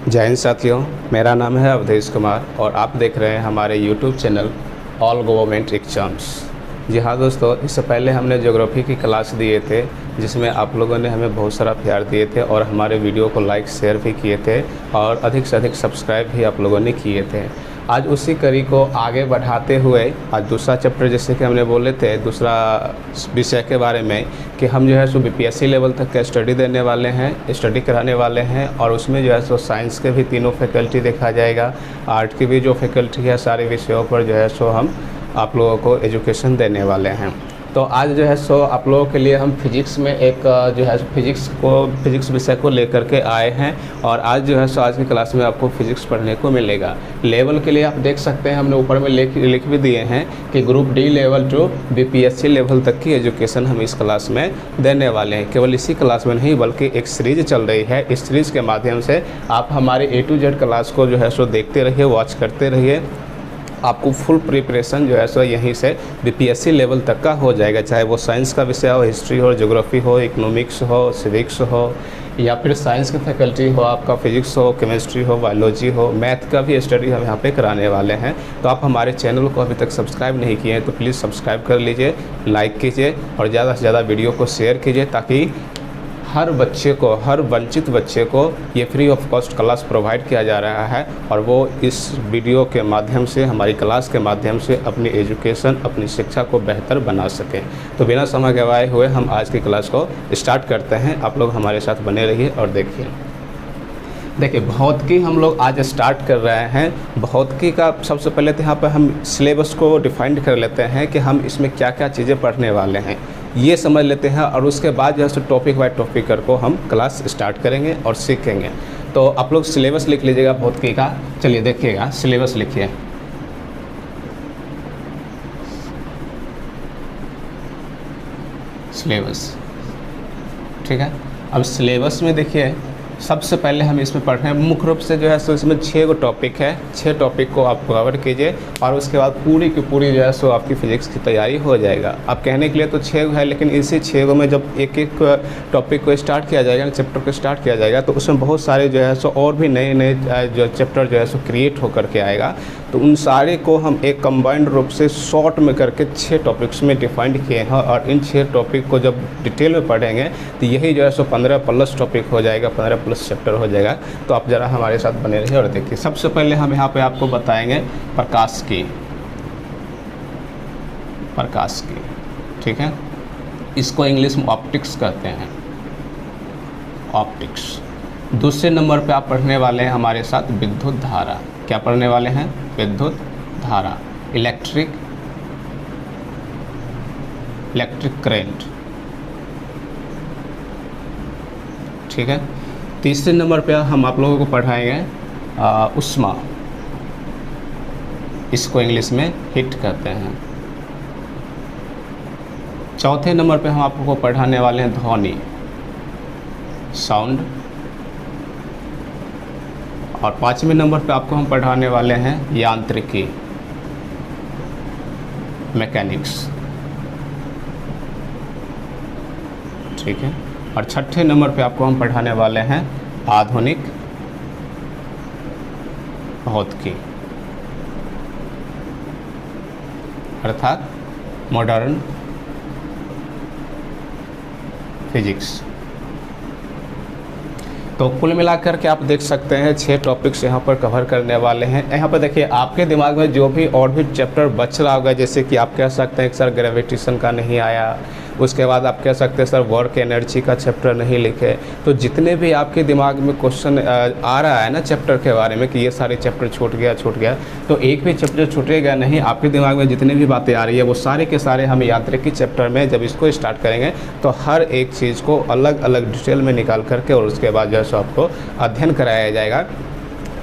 जय हिंद साथियों, मेरा नाम है अवधेश कुमार और आप देख रहे हैं हमारे YouTube channel all government exams. जी हाँ दोस्तों, इससे पहले हमने ज्योग्राफी की क्लास दिए थे जिसमें आप लोगों ने हमें बहुत सारा प्यार दिए थे और हमारे वीडियो को लाइक शेयर भी किए थे और अधिक से अधिक सब्सक्राइब भी आप लोगों ने किए थे। आज उसी कड़ी को आगे बढ़ाते हुए आज दूसरा चैप्टर, जैसे कि हमने बोले थे, दूसरा विषय के बारे में कि हम जो है सो बीपीएससी लेवल तक का स्टडी देने वाले हैं, स्टडी कराने वाले हैं और उसमें जो है सो साइंस के भी तीनों फैकल्टी देखा जाएगा, आर्ट की भी जो फैकल्टी है, सारे विषयों पर जो है सो हम आप लोगों को एजुकेशन देने वाले हैं। तो आज जो है सो आप लोगों के लिए हम फिजिक्स में एक जो है फिजिक्स विषय को लेकर के आए हैं और आज जो है सो आज की क्लास में आपको फिजिक्स पढ़ने को मिलेगा। लेवल के लिए आप देख सकते हैं, हमने ऊपर में लिख भी दिए हैं कि group D level to BPSC level तक की एजुकेशन हम इस क्लास में देने वाले हैं। केवल इसी क्लास में नहीं बल्कि एक सीरीज चल रही है, इस सीरीज़ के माध्यम से आप हमारे A to Z क्लास को जो है सो देखते रहिए, वॉच करते रहिए। आपको फुल प्रिपरेशन जो है सो यहीं से बीपीएससी लेवल तक का हो जाएगा, चाहे वो साइंस का विषय हो, हिस्ट्री हो, ज्योग्राफी हो, इकोनॉमिक्स हो, सिविक्स हो या फिर साइंस की फैकल्टी हो, आपका फिजिक्स हो, केमिस्ट्री हो, बायोलॉजी हो, मैथ का भी स्टडी हम यहाँ पे कराने वाले हैं। तो आप हमारे चैनल को अभी तक सब्सक्राइब नहीं किए हैं तो प्लीज़ सब्सक्राइब कर लीजिए, लाइक कीजिए और ज़्यादा से ज़्यादा वीडियो को शेयर कीजिए ताकि हर बच्चे को, हर वंचित बच्चे को ये free of cost class provide किया जा रहा है और वो इस वीडियो के माध्यम से, हमारी क्लास के माध्यम से अपनी एजुकेशन, अपनी शिक्षा को बेहतर बना सकें। तो बिना समय गंवाए हुए हम आज की क्लास को स्टार्ट करते हैं। आप लोग हमारे साथ बने रहिए और देखिए भौतिकी हम लोग आज स्टार्ट कर रहे हैं। भौतिकी का सबसे पहले तो यहाँ पर हम सिलेबस को डिफाइन कर लेते हैं कि हम इसमें क्या क्या चीज़ें पढ़ने वाले हैं, ये समझ लेते हैं और उसके बाद जो है टॉपिक बाय टॉपिक कर को हम क्लास स्टार्ट करेंगे और सीखेंगे। तो आप लोग सिलेबस लिख लीजिएगा भौतिकी का। चलिए देखिएगा, सिलेबस लिखिए। सिलेबस ठीक है। अब सिलेबस में देखिए सबसे पहले हम इसमें पढ़ रहे हैं, मुख्य रूप से जो है सो इसमें 6 टॉपिक है, 6 टॉपिक को आप कवर कीजिए और उसके बाद पूरी की पूरी जो है सो आपकी फिजिक्स की तैयारी हो जाएगा। अब कहने के लिए तो 6 है, लेकिन इसी 6 में जब एक एक टॉपिक को स्टार्ट किया जाएगा, चैप्टर को स्टार्ट किया जाएगा तो उसमें बहुत सारे जो है सो और भी नए नए जो चैप्टर जो है सो क्रिएट होकर के आएगा। तो उन सारे को हम एक कंबाइंड रूप से शॉर्ट में करके 6 टॉपिक्स में डिफाइंड किए हैं और इन 6 टॉपिक को जब डिटेल में पढ़ेंगे तो यही जो है सो 15+ टॉपिक हो जाएगा, 15+ चैप्टर हो जाएगा। तो आप ज़रा हमारे साथ बने रहिए और देखिए। सबसे पहले हम यहाँ पे आपको बताएंगे प्रकाश की, ठीक है। इसको इंग्लिश में ऑप्टिक्स कहते हैं, ऑप्टिक्स। दूसरे नंबर पे आप पढ़ने वाले हैं हमारे साथ विद्युत धारा। क्या पढ़ने वाले हैं? विद्युत धारा, इलेक्ट्रिक करेंट, ठीक है। तीसरे नंबर पे हम आप लोगों को पढ़ाएंगे उष्मा, इसको इंग्लिश में हीट कहते हैं। चौथे नंबर पे हम आपको पढ़ाने वाले हैं ध्वनि, साउंड। और 5वें नंबर पे आपको हम पढ़ाने वाले हैं यांत्रिकी, मैकेनिक्स, ठीक है। और 6ठे नंबर पे आपको हम पढ़ाने वाले हैं आधुनिक भौतिकी, अर्थात मॉडर्न फिजिक्स। तो कुल मिलाकर के आप देख सकते हैं 6 टॉपिक्स यहाँ पर कवर करने वाले हैं। यहाँ पर देखिए आपके दिमाग में जो भी और भी चैप्टर बच रहा होगा, जैसे कि आप कह सकते हैं कि सर ग्रेविटेशन का नहीं आया, उसके बाद आप कह सकते हैं सर वर्क एनर्जी का चैप्टर नहीं लिखे। तो जितने भी आपके दिमाग में क्वेश्चन आ रहा है ना चैप्टर के बारे में कि ये सारे चैप्टर छूट गया, तो एक भी चैप्टर छूटेगा नहीं। आपके दिमाग में जितनी भी बातें आ रही है वो सारे के सारे हम यांत्रिकी चैप्टर में जब इसको स्टार्ट करेंगे तो हर एक चीज़ को अलग अलग डिटेल में निकाल करके और उसके बाद जो है सो आपको अध्ययन कराया जाएगा।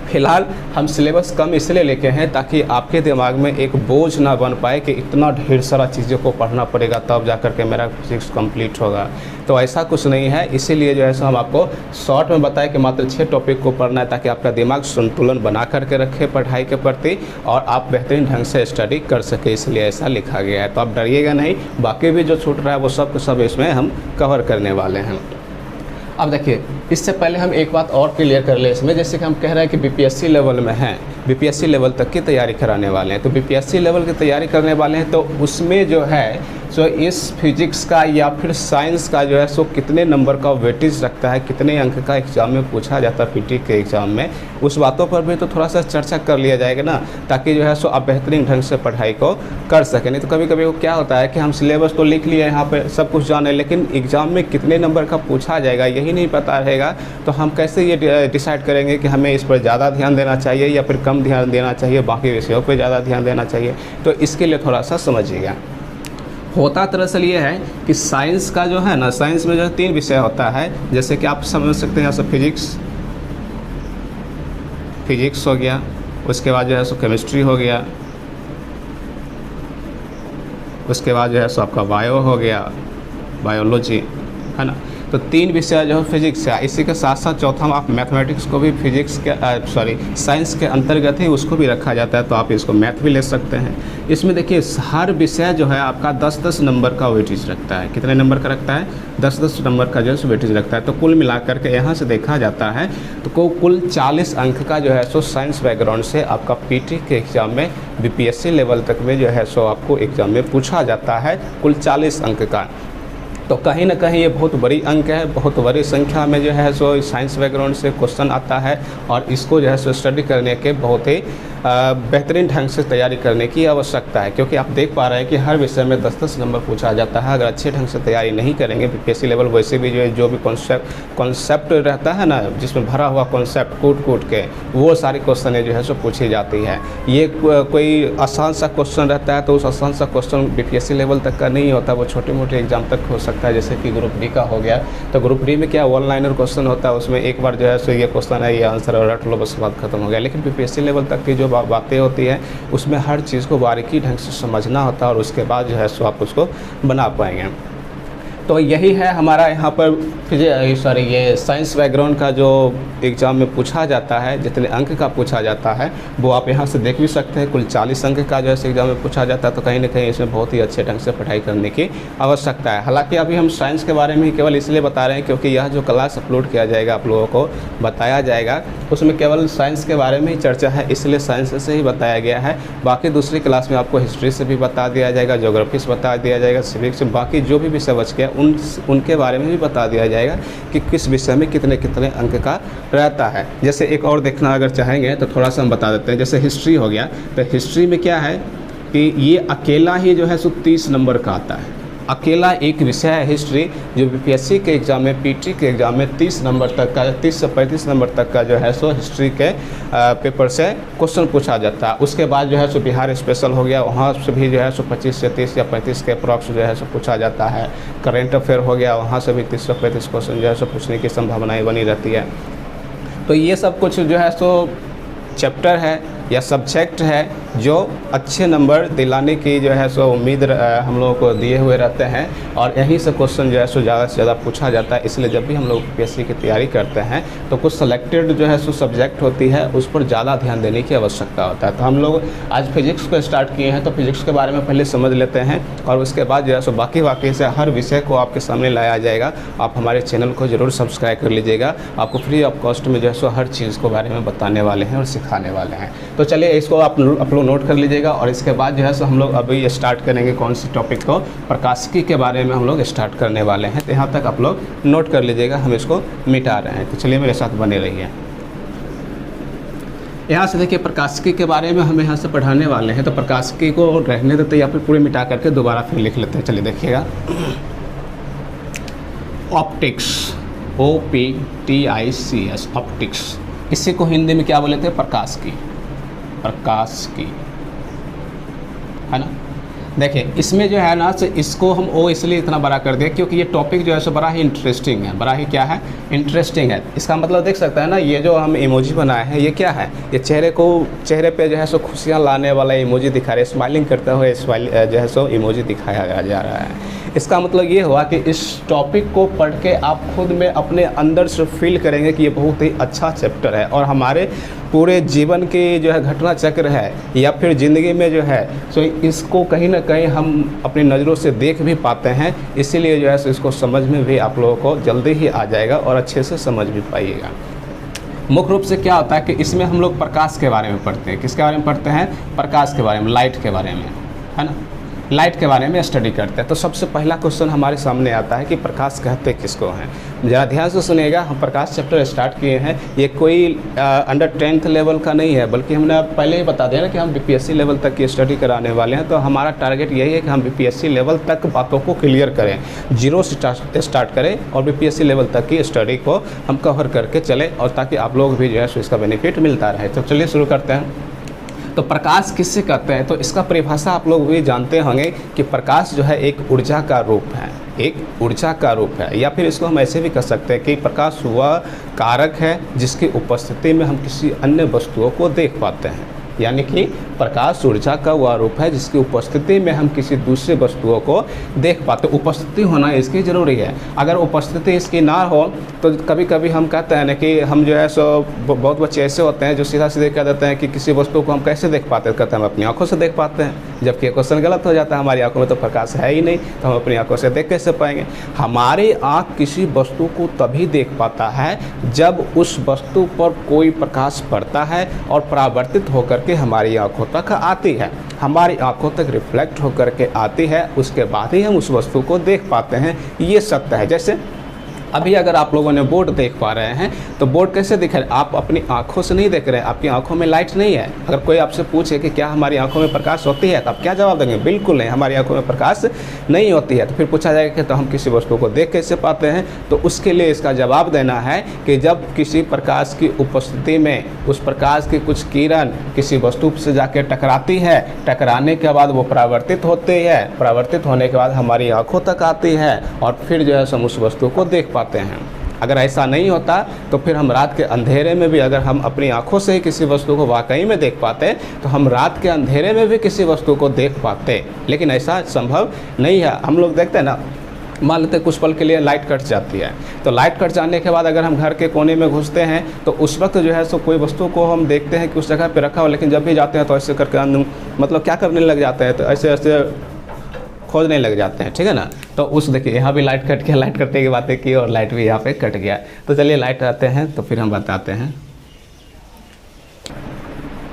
फिलहाल हम सिलेबस कम इसलिए लेके हैं ताकि आपके दिमाग में एक बोझ ना बन पाए कि इतना ढेर सारा चीज़ों को पढ़ना पड़ेगा तब जा कर के मेरा फिजिक्स कंप्लीट होगा। तो ऐसा कुछ नहीं है, इसीलिए जो है सो हम आपको शॉर्ट में बताएं कि मात्र 6 टॉपिक को पढ़ना है ताकि आपका दिमाग संतुलन बना करके रखे पढ़ाई के प्रति और आप बेहतरीन ढंग से स्टडी कर सके, इसलिए ऐसा लिखा गया है। तो आप डरिएगा नहीं, बाकी भी जो छूट रहा है वो सब इसमें हम कवर करने वाले हैं। अब देखिए, इससे पहले हम एक बात और क्लियर कर ले इसमें, जैसे कि हम कह रहे हैं कि बीपीएससी लेवल में हैं, बीपीएससी लेवल तक की तैयारी कराने वाले हैं, तो बीपीएससी लेवल की तैयारी करने वाले हैं तो उसमें जो है सो इस फिजिक्स का या फिर साइंस का जो है सो कितने नंबर का वेटेज रखता है, कितने अंक का एग्ज़ाम में पूछा जाता है पीटी के एग्ज़ाम में, उस बातों पर भी तो थोड़ा सा चर्चा कर लिया जाएगा ना, ताकि जो है सो आप बेहतरीन ढंग से पढ़ाई को कर सकें। नहीं तो कभी कभी वो क्या होता है कि हम सिलेबस तो लिख लिए यहाँ पर सब कुछ जाने, लेकिन एग्ज़ाम में कितने नंबर का पूछा जाएगा यही नहीं पता रहेगा, तो हम कैसे ये डिसाइड करेंगे कि हमें इस पर ज़्यादा ध्यान देना चाहिए या फिर कम ध्यान देना चाहिए, बाकी विषयों पर ज़्यादा ध्यान देना चाहिए। तो इसके लिए थोड़ा सा समझिएगा। होता दरअसल ये है कि साइंस का जो है ना, साइंस में जो 3 विषय होता है, जैसे कि आप समझ सकते हैं यहाँ से फिजिक्स हो गया, उसके बाद जो है सो केमिस्ट्री हो गया, उसके बाद जो है सो आपका बायो हो गया, बायोलॉजी, है ना। तो 3 विषय जो है फिजिक्स का, इसी के साथ साथ चौथा आप मैथमेटिक्स को भी फिजिक्स के साइंस के अंतर्गत ही उसको भी रखा जाता है, तो आप इसको मैथ भी ले सकते हैं। इसमें देखिए हर विषय जो है आपका 10-10 नंबर का वेटेज रखता है। कितने नंबर का रखता है? 10-10 नंबर का जो है वेटेज रखता है। तो कुल मिलाकर के यहाँ से देखा जाता है तो कुल 40 अंक का जो है सो साइंस बैकग्राउंड से आपका पीटी के एग्ज़ाम में बीपीएससी लेवल तक में जो है सो आपको एग्ज़ाम में पूछा जाता है, कुल 40 अंक का। तो कहीं ना कहीं ये बहुत बड़ी अंक है, बहुत बड़ी संख्या में जो है सो साइंस बैकग्राउंड से क्वेश्चन आता है, और इसको जो है सो स्टडी करने के बहुत ही बेहतरीन ढंग से तैयारी करने की आवश्यकता है, क्योंकि आप देख पा रहे हैं कि हर विषय में 10-10 नंबर पूछा जाता है। अगर अच्छे ढंग से तैयारी नहीं करेंगे बीपीएससी लेवल, वैसे भी जो भी कॉन्सेप्ट रहता है ना, जिसमें भरा हुआ कॉन्सेप्ट कूट के वो सारी क्वेश्चन जो है सो पूछी जाती है। ये कोई आसान सा क्वेश्चन रहता है तो उस आसान सा क्वेश्चन बीपीएससी लेवल तक का नहीं होता, वो छोटे मोटे एग्जाम तक हो सकता है। जैसे कि ग्रुप डी का हो गया, तो ग्रुप डी में क्या 1 लाइनर क्वेश्चन होता है, उसमें एक बार जो है सो ये क्वेश्चन है, ये आंसर और रट लो, बस बात खत्म हो गया। लेकिन बीपीएससी लेवल तक की जो बातें होती हैं उसमें हर चीज़ को बारीकी ढंग से समझना होता है, और उसके बाद जो है सो आप उसको बना पाएंगे। तो यही है हमारा यहाँ पर ये साइंस बैकग्राउंड का जो एग्ज़ाम में पूछा जाता है, जितने अंक का पूछा जाता है वो आप यहाँ से देख भी सकते हैं। कुल 40 अंक का जो है एग्ज़ाम में पूछा जाता है, तो कहीं ना कहीं इसमें बहुत ही अच्छे ढंग से पढ़ाई करने की आवश्यकता है। हालांकि अभी हम साइंस के बारे में ही केवल इसलिए बता रहे हैं क्योंकि यह जो क्लास अपलोड किया जाएगा, आप लोगों को बताया जाएगा, उसमें केवल साइंस के बारे में ही चर्चा है, इसलिए साइंस से ही बताया गया है। बाकी दूसरी क्लास में आपको हिस्ट्री से भी बता दिया जाएगा, ज्योग्राफी से बता दिया जाएगा, सिविक्स से, बाकी जो भी विषय बच गया उनके बारे में भी बता दिया जाएगा कि किस विषय में कितने कितने अंक का रहता है। जैसे एक और देखना अगर चाहेंगे तो थोड़ा सा हम बता देते हैं। जैसे हिस्ट्री हो गया, तो हिस्ट्री में क्या है कि ये अकेला ही जो है सो 30 नंबर का आता है। अकेला एक विषय है हिस्ट्री, जो बीपीएससी के एग्ज़ाम में, पीटी के एग्ज़ाम में 30 नंबर तक का, 30 से 35 नंबर तक का जो है सो हिस्ट्री के पेपर से क्वेश्चन पूछा जाता है। उसके बाद जो है सो बिहार स्पेशल हो गया, वहाँ से भी जो है सो 25 से 30 या 35 के अप्रॉक्स जो है सो पूछा जाता है। करेंट अफेयर हो गया, वहाँ से भी 30 से 35 क्वेश्चन जो है सो पूछने की संभावनाएँ बनी रहती है। तो ये सब कुछ जो है सो चैप्टर है या सब्जेक्ट है जो अच्छे नंबर दिलाने की जो है सो उम्मीद हम लोगों को दिए हुए रहते हैं, और यहीं से क्वेश्चन जो है सो ज़्यादा से ज़्यादा पूछा जाता है। इसलिए जब भी हम लोग पीएससी की तैयारी करते हैं तो कुछ सेलेक्टेड जो है सो सब्जेक्ट होती है, उस पर ज़्यादा ध्यान देने की आवश्यकता होता है। तो हम लोग आज फिजिक्स को स्टार्ट किए हैं, तो फिजिक्स के बारे में पहले समझ लेते हैं, और उसके बाद जो है सो बाकी से हर विषय को आपके सामने लाया जाएगा। आप हमारे चैनल को ज़रूर सब्सक्राइब कर लीजिएगा, आपको फ्री ऑफ कॉस्ट में जो है सो हर चीज़ को बारे में बताने वाले हैं और सिखाने वाले हैं। तो चलिए इसको आप लोग नोट कर लीजिएगा, और इसके बाद जो है सो हम लोग अभी स्टार्ट करेंगे कौन सी टॉपिक को, प्रकाशिकी के बारे में हम लोग स्टार्ट करने वाले हैं। तो यहाँ तक आप लोग नोट कर लीजिएगा, हम इसको मिटा रहे हैं। तो चलिए मेरे साथ बने रहिए। यहाँ से देखिए प्रकाशिकी के बारे में हम यहाँ से पढ़ाने वाले हैं, तो प्रकाशिकी को रहने देते या फिर पूरे मिटा करके दोबारा फिर लिख लेते हैं। चलिए देखिएगा, ऑप्टिक्स, OPTICS, ऑप्टिक्स, इसी को हिंदी में क्या बोले थे? प्रकाशिकी, प्रकाशिकी, है ना। देखिए इसमें जो है ना, से इसको हम ओ इसलिए इतना बड़ा कर दिया क्योंकि ये टॉपिक जो है सो बड़ा ही इंटरेस्टिंग है, बड़ा ही क्या है? इंटरेस्टिंग है। इसका मतलब देख सकते हैं ना, ये जो हम इमोजी बनाए हैं, ये क्या है? ये चेहरे पे जो है सो खुशियाँ लाने वाला इमोजी दिखा रहे हैं, स्माइलिंग करते हुए जो है सो इमोजी दिखाया जा रहा है। इसका मतलब ये हुआ कि इस टॉपिक को पढ़ के आप खुद में अपने अंदर से फील करेंगे कि ये बहुत ही अच्छा चैप्टर है, और हमारे पूरे जीवन की जो है घटना चक्र है या फिर ज़िंदगी में जो है सो इसको कहीं ना कहीं हम अपनी नज़रों से देख भी पाते हैं, इसीलिए जो है सो इसको समझ में भी आप लोगों को जल्दी ही आ जाएगा और अच्छे से समझ भी पाइएगा। मुख्य रूप से क्या होता है कि इसमें हम लोग प्रकाश के बारे में पढ़ते हैं। किसके बारे में पढ़ते हैं? प्रकाश के बारे में, लाइट के बारे में, है ना, लाइट के बारे में स्टडी करते हैं। तो सबसे पहला क्वेश्चन हमारे सामने आता है कि प्रकाश कहते किसको हैं। ज़रा ध्यान से सुनिएगा, हम प्रकाश चैप्टर स्टार्ट किए हैं, ये कोई अंडर 10th लेवल का नहीं है, बल्कि हमने पहले ही बता दिया ना कि हम बीपीएससी लेवल तक की स्टडी कराने वाले हैं। तो हमारा टारगेट यही है कि हम बीपीएससी लेवल तक बातों को क्लियर करें, जीरो से स्टार्ट करें और बीपीएससी लेवल तक की स्टडी को हम कवर करके चलें, और ताकि आप लोग भी जो है इसका बेनिफिट मिलता रहे। तो चलिए शुरू करते हैं। तो प्रकाश किससे कहते हैं? तो इसका परिभाषा आप लोग भी जानते होंगे कि प्रकाश जो है एक ऊर्जा का रूप है, एक ऊर्जा का रूप है, या फिर इसको हम ऐसे भी कह सकते हैं कि प्रकाश वह कारक है जिसकी उपस्थिति में हम किसी अन्य वस्तुओं को देख पाते हैं। यानी कि प्रकाश ऊर्जा का वह रूप है जिसकी उपस्थिति में हम किसी दूसरे वस्तुओं को देख पाते। उपस्थिति होना इसकी ज़रूरी है, अगर उपस्थिति इसकी ना हो तो कभी कभी हम कहते हैं ना कि हम जो है सो बहुत बच्चे ऐसे होते हैं जो सीधा सीधे कह देते हैं कि किसी वस्तु को हम कैसे देख पाते हैं, कहते हैं हम अपनी आंखों से देख पाते हैं, जबकि क्वेश्चन गलत हो जाता है। हमारी आंखों में तो प्रकाश है ही नहीं, तो हम अपनी आंखों से देख कैसे पाएंगे? हमारी आँख किसी वस्तु को तभी देख पाता है जब उस वस्तु पर कोई प्रकाश पड़ता है और परावर्तित होकर के हमारी आंखों तक आती है, हमारी आंखों तक रिफ्लेक्ट होकर के आती है, उसके बाद ही हम उस वस्तु को देख पाते हैं। ये सत्य है। जैसे अभी अगर आप लोगों ने बोर्ड देख पा रहे हैं तो बोर्ड कैसे दिख रहा है? आप अपनी आंखों से नहीं देख रहे हैं, आपकी आंखों में लाइट नहीं है। अगर कोई आपसे पूछे कि क्या हमारी आंखों में प्रकाश होती है, तो आप क्या जवाब देंगे? बिल्कुल नहीं, हमारी आंखों में प्रकाश नहीं होती है। तो फिर पूछा जाएगा कि तो हम किसी वस्तु को देख कैसे पाते हैं? तो उसके लिए इसका जवाब देना है कि जब किसी प्रकाश की उपस्थिति में उस प्रकाश की कुछ किरण किसी वस्तु से जाकर टकराती है, टकराने के बाद वो परावर्तित होती है, परावर्तित होने के बाद हमारी आंखों तक आती है और फिर जो है हम उस वस्तु को देख पाते हैं। अगर ऐसा नहीं होता तो फिर हम रात के अंधेरे में भी अगर हम अपनी आंखों से ही किसी वस्तु को वाकई में देख पाते तो हम रात के अंधेरे में भी किसी वस्तु को देख पाते, लेकिन ऐसा संभव नहीं है। हम लोग देखते हैं ना, मान लेते कुछ पल के लिए लाइट कट जाती है, तो लाइट कट जाने के बाद अगर हम घर के कोने में घुसते हैं तो उस वक्त जो है सो कोई वस्तु को हम देखते हैं कि उस जगह पे रखा हो, लेकिन जब भी जाते हैं तो ऐसे करके मतलब क्या करने लग जाते हैं, तो ऐसे ऐसे खोजने लग जाते हैं, ठीक है ना। तो उस देखिए यहाँ भी लाइट कट गया, लाइट कटने की बातें की और लाइट भी यहाँ पे कट गया। तो चलिए लाइट आते हैं तो फिर हम बताते हैं।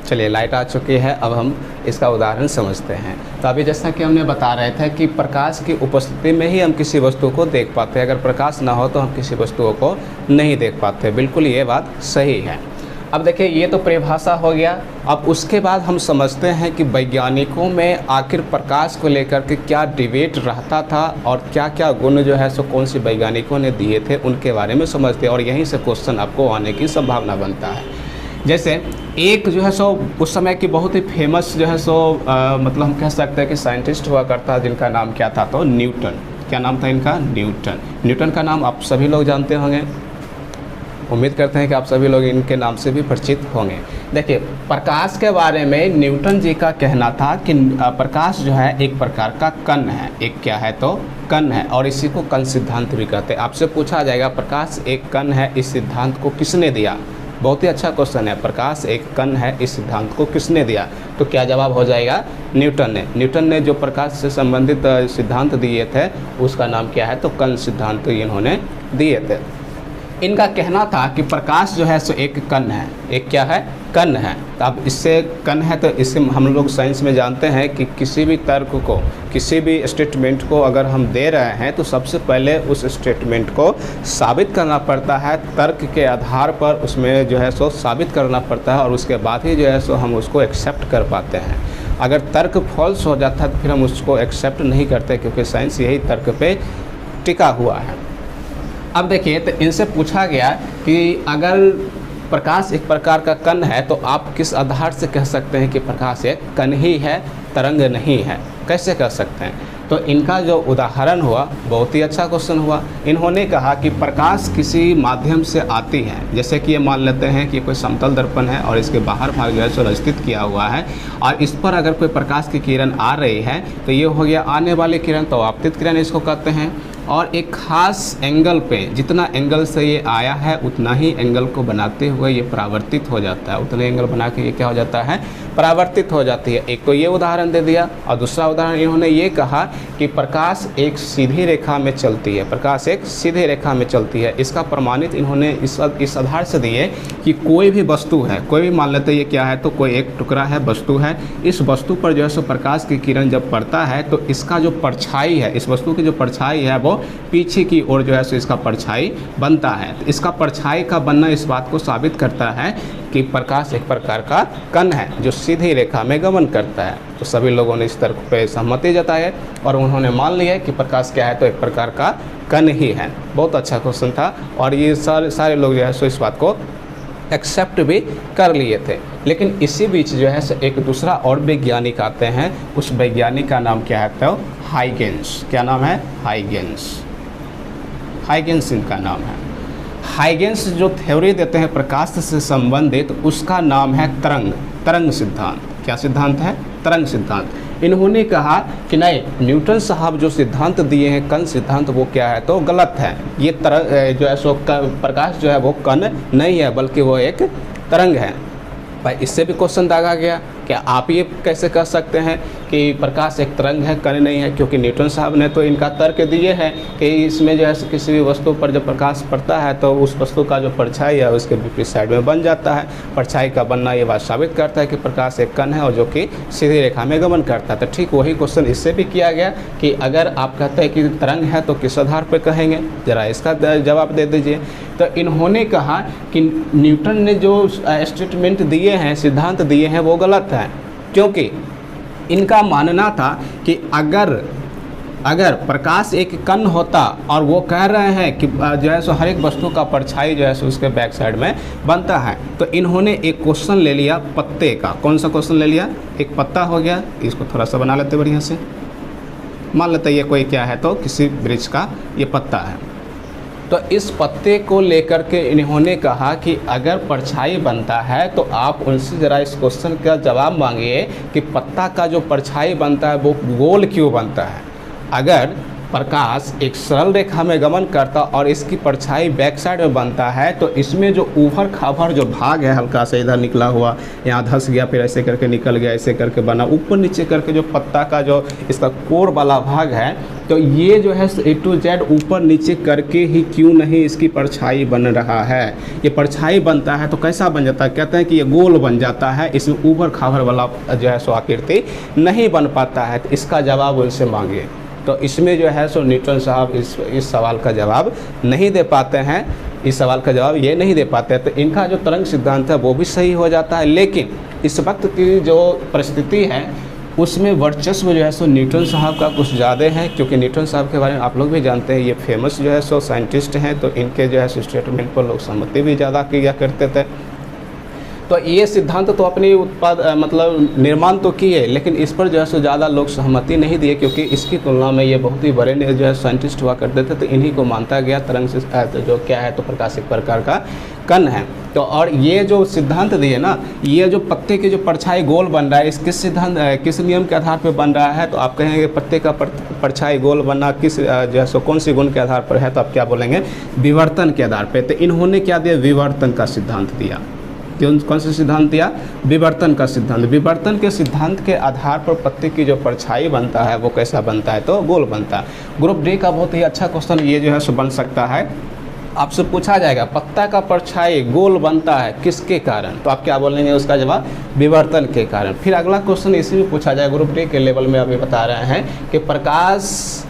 चलिए लाइट आ चुकी है, अब हम इसका उदाहरण समझते हैं। तो अभी जैसा कि हमने बता रहे थे कि प्रकाश की उपस्थिति में ही हम किसी वस्तु को देख पाते हैं, अगर प्रकाश ना हो तो हम किसी वस्तुओं को नहीं देख पाते। बिल्कुल ये बात सही है। अब देखिए ये तो परिभाषा हो गया। अब उसके बाद हम समझते हैं कि वैज्ञानिकों में आखिर प्रकाश को लेकर के क्या डिबेट रहता था और क्या क्या गुण जो है सो कौन से वैज्ञानिकों ने दिए थे उनके बारे में समझते हैं, और यहीं से क्वेश्चन आपको आने की संभावना बनता है। जैसे एक जो है सो उस समय की बहुत ही फेमस जो है सो मतलब हम कह सकते हैं कि साइंटिस्ट हुआ करता है जिनका नाम क्या था, तो न्यूटन। क्या नाम था इनका? न्यूटन। न्यूटन का नाम आप सभी लोग जानते होंगे, उम्मीद करते हैं कि आप सभी लोग इनके नाम से भी परिचित होंगे। देखिए प्रकाश के बारे में न्यूटन जी का कहना था कि प्रकाश जो है एक प्रकार का कण है। एक क्या है? तो कण है, और इसी को कण सिद्धांत भी कहते हैं। आपसे पूछा जाएगा प्रकाश एक कण है, इस सिद्धांत को किसने दिया? बहुत ही अच्छा क्वेश्चन है। प्रकाश एक कण है, इस सिद्धांत को किसने दिया? तो क्या जवाब हो जाएगा? न्यूटन ने। न्यूटन ने जो प्रकाश से संबंधित सिद्धांत दिए थे उसका नाम क्या है? तो कण सिद्धांत इन्होंने दिए थे। इनका कहना था कि प्रकाश जो है सो एक कण है। एक क्या है? कण है। तो अब इससे कण है तो इससे हम लोग साइंस में जानते हैं कि किसी भी तर्क को, किसी भी स्टेटमेंट को अगर हम दे रहे हैं तो सबसे पहले उस स्टेटमेंट को साबित करना पड़ता है, तर्क के आधार पर उसमें जो है सो साबित करना पड़ता है, और उसके बाद ही जो है सो हम उसको एक्सेप्ट कर पाते हैं। अगर तर्क फॉल्स हो जाता है तो फिर हम उसको एक्सेप्ट नहीं करते, क्योंकि साइंस यही तर्क पे टिका हुआ है। अब देखिए तो इनसे पूछा गया कि अगर प्रकाश एक प्रकार का कण है तो आप किस आधार से कह सकते हैं कि प्रकाश एक कण ही है, तरंग नहीं है? कैसे कह सकते हैं? तो इनका जो उदाहरण हुआ बहुत ही अच्छा क्वेश्चन हुआ। इन्होंने कहा कि प्रकाश किसी माध्यम से आती है, जैसे कि ये मान लेते हैं कि कोई समतल दर्पण है और इसके बाहर भाग जो है सो स्थित किया हुआ है, और इस पर अगर कोई प्रकाश की किरण आ रही है तो ये हो गया आने वाली किरण, तो आपतित किरण इसको कहते हैं। और एक खास एंगल पे, जितना एंगल से ये आया है उतना ही एंगल को बनाते हुए ये परावर्तित हो जाता है, उतने एंगल बना के ये क्या हो जाता है, परावर्तित हो जाती है। एक तो ये उदाहरण दे दिया, और दूसरा उदाहरण इन्होंने ये कहा कि प्रकाश एक सीधी रेखा में चलती है, प्रकाश एक सीधी रेखा में चलती है। इसका प्रमाणित इन्होंने इस आधार से दिए कि कोई भी वस्तु है, कोई भी मान लेते ये क्या है, तो कोई एक टुकड़ा है, वस्तु है, इस वस्तु पर जो है सो प्रकाश की किरण जब पड़ता है तो इसका जो परछाई है, इस वस्तु की जो परछाई है वो पीछे की ओर जो है सो इसका परछाई बनता है। तो इसका परछाई का बनना इस बात को साबित करता है कि प्रकाश एक प्रकार का कण है जो सीधी रेखा में गमन करता है। तो सभी लोगों ने इस तर्क पे सहमति जताई है और उन्होंने मान लिया कि प्रकाश क्या है, तो एक प्रकार का कण ही है। बहुत अच्छा क्वेश्चन था और ये सारे लोग जो है सो इस बात को एक्सेप्ट भी कर लिए थे। लेकिन इसी बीच जो है एक दूसरा और वैज्ञानिक आते हैं, उस वैज्ञानिक का नाम क्या है, तो हाइगेंस। क्या नाम है, हाइगेंस। हाइगेंस इनका नाम है। हाइगेंस जो थ्योरी देते हैं प्रकाश से संबंधित, उसका नाम है तरंग सिद्धांत। क्या सिद्धांत है, तरंग सिद्धांत। इन्होंने कहा कि नहीं, न्यूटन साहब जो सिद्धांत दिए हैं कण सिद्धांत, वो क्या है, तो गलत है। ये तरंग जो है सो प्रकाश जो है वो कण नहीं है, बल्कि वो एक तरंग है। भाई इससे भी क्वेश्चन दागा गया, क्या आप ये कैसे कह सकते हैं कि प्रकाश एक तरंग है, कण नहीं है, क्योंकि न्यूटन साहब ने तो इनका तर्क दिए हैं कि इसमें जो है किसी भी वस्तु पर जब प्रकाश पड़ता है तो उस वस्तु का जो परछाई है उसके विपरीत साइड में बन जाता है। परछाई का बनना ये बात साबित करता है कि प्रकाश एक कण है और जो कि सीधी रेखा में गमन करता है। तो ठीक वही क्वेश्चन इससे भी किया गया कि अगर आप कहते हैं कि तरंग है तो किस आधार पर कहेंगे, ज़रा इसका जवाब दे दीजिए। तो इन्होंने कहा कि न्यूटन ने जो स्टेटमेंट दिए हैं, सिद्धांत दिए हैं, वो गलत है, क्योंकि इनका मानना था कि अगर प्रकाश एक कण होता और वो कह रहे हैं कि जो है सो हर एक वस्तु का परछाई जो है सो उसके बैक साइड में बनता है, तो इन्होंने एक क्वेश्चन ले लिया पत्ते का। कौन सा क्वेश्चन ले लिया, एक पत्ता हो गया, इसको थोड़ा सा बना लेते बढ़िया से। मान लेते ये कोई क्या है, तो किसी वृक्ष का ये पत्ता है। तो इस पत्ते को लेकर के इन्होंने कहा कि अगर परछाई बनता है तो आप उनसे ज़रा इस क्वेश्चन का जवाब मांगिए कि पत्ता का जो परछाई बनता है वो गोल क्यों बनता है। अगर प्रकाश एक सरल रेखा में गमन करता और इसकी परछाई बैक साइड में बनता है, तो इसमें जो ऊपर खाभर जो भाग है, हल्का सा इधर निकला हुआ, यहाँ धंस गया, फिर ऐसे करके निकल गया, ऐसे करके बना, ऊपर नीचे करके जो पत्ता का जो इसका कोर वाला भाग है, तो ये जो है A to Z ऊपर नीचे करके ही क्यों नहीं इसकी परछाई बन रहा है। ये परछाई बनता है तो कैसा बन जाता है, कहते हैं कि ये गोल बन जाता है, इसमें ऊपर खाभर वाला जो है सो आकृति नहीं बन पाता है। तो इसका जवाब उनसे मांगिए। तो इसमें जो है सो न्यूटन साहब इस सवाल का जवाब नहीं दे पाते हैं, इस सवाल का जवाब ये नहीं दे पाते हैं। तो इनका जो तरंग सिद्धांत है वो भी सही हो जाता है, लेकिन इस वक्त की जो परिस्थिति है उसमें वर्चस्व जो है सो न्यूटन साहब का कुछ ज़्यादा है, क्योंकि न्यूटन साहब के बारे में आप लोग भी जानते हैं, ये फेमस जो है सो साइंटिस्ट हैं। तो इनके जो है सो स्टेटमेंट पर लोग सहमति भी ज़्यादा किया करते थे। तो ये सिद्धांत तो अपनी मतलब निर्माण तो किए, लेकिन इस पर जो है सो ज़्यादा लोग सहमति नहीं दिए, क्योंकि इसकी तुलना में ये बहुत ही बड़े जो है साइंटिस्ट हुआ करते थे। तो इन्हीं को मानता गया तरंग से जो क्या है, तो प्रकाश एक प्रकार का कण है। तो और ये जो सिद्धांत दिए ना, ये जो पत्ते की जो परछाई गोल बन रहा है, इस किस नियम के आधार पर बन रहा है, तो आप कहेंगे पत्ते का परछाई गोल बनना किस जो है सो कौन सी गुण के आधार पर है, तो आप क्या बोलेंगे, विवर्तन के आधार पर। तो इन्होंने क्या दिया, विवर्तन का सिद्धांत दिया। कौन सा सिद्धांत दिया, विवर्तन का सिद्धांत। विवर्तन के सिद्धांत के आधार पर पत्ते की जो परछाई बनता है वो कैसा बनता है, तो गोल बनता है। ग्रुप डी का बहुत ही अच्छा क्वेश्चन ये जो है सो बन सकता है, आपसे पूछा जाएगा पत्ता का परछाई गोल बनता है किसके कारण, तो आप क्या बोलेंगे, उसका जवाब विवर्तन के कारण। फिर अगला क्वेश्चन इसी में पूछा जाएगा, ग्रुप डी के लेवल में अभी बता रहे हैं कि प्रकाश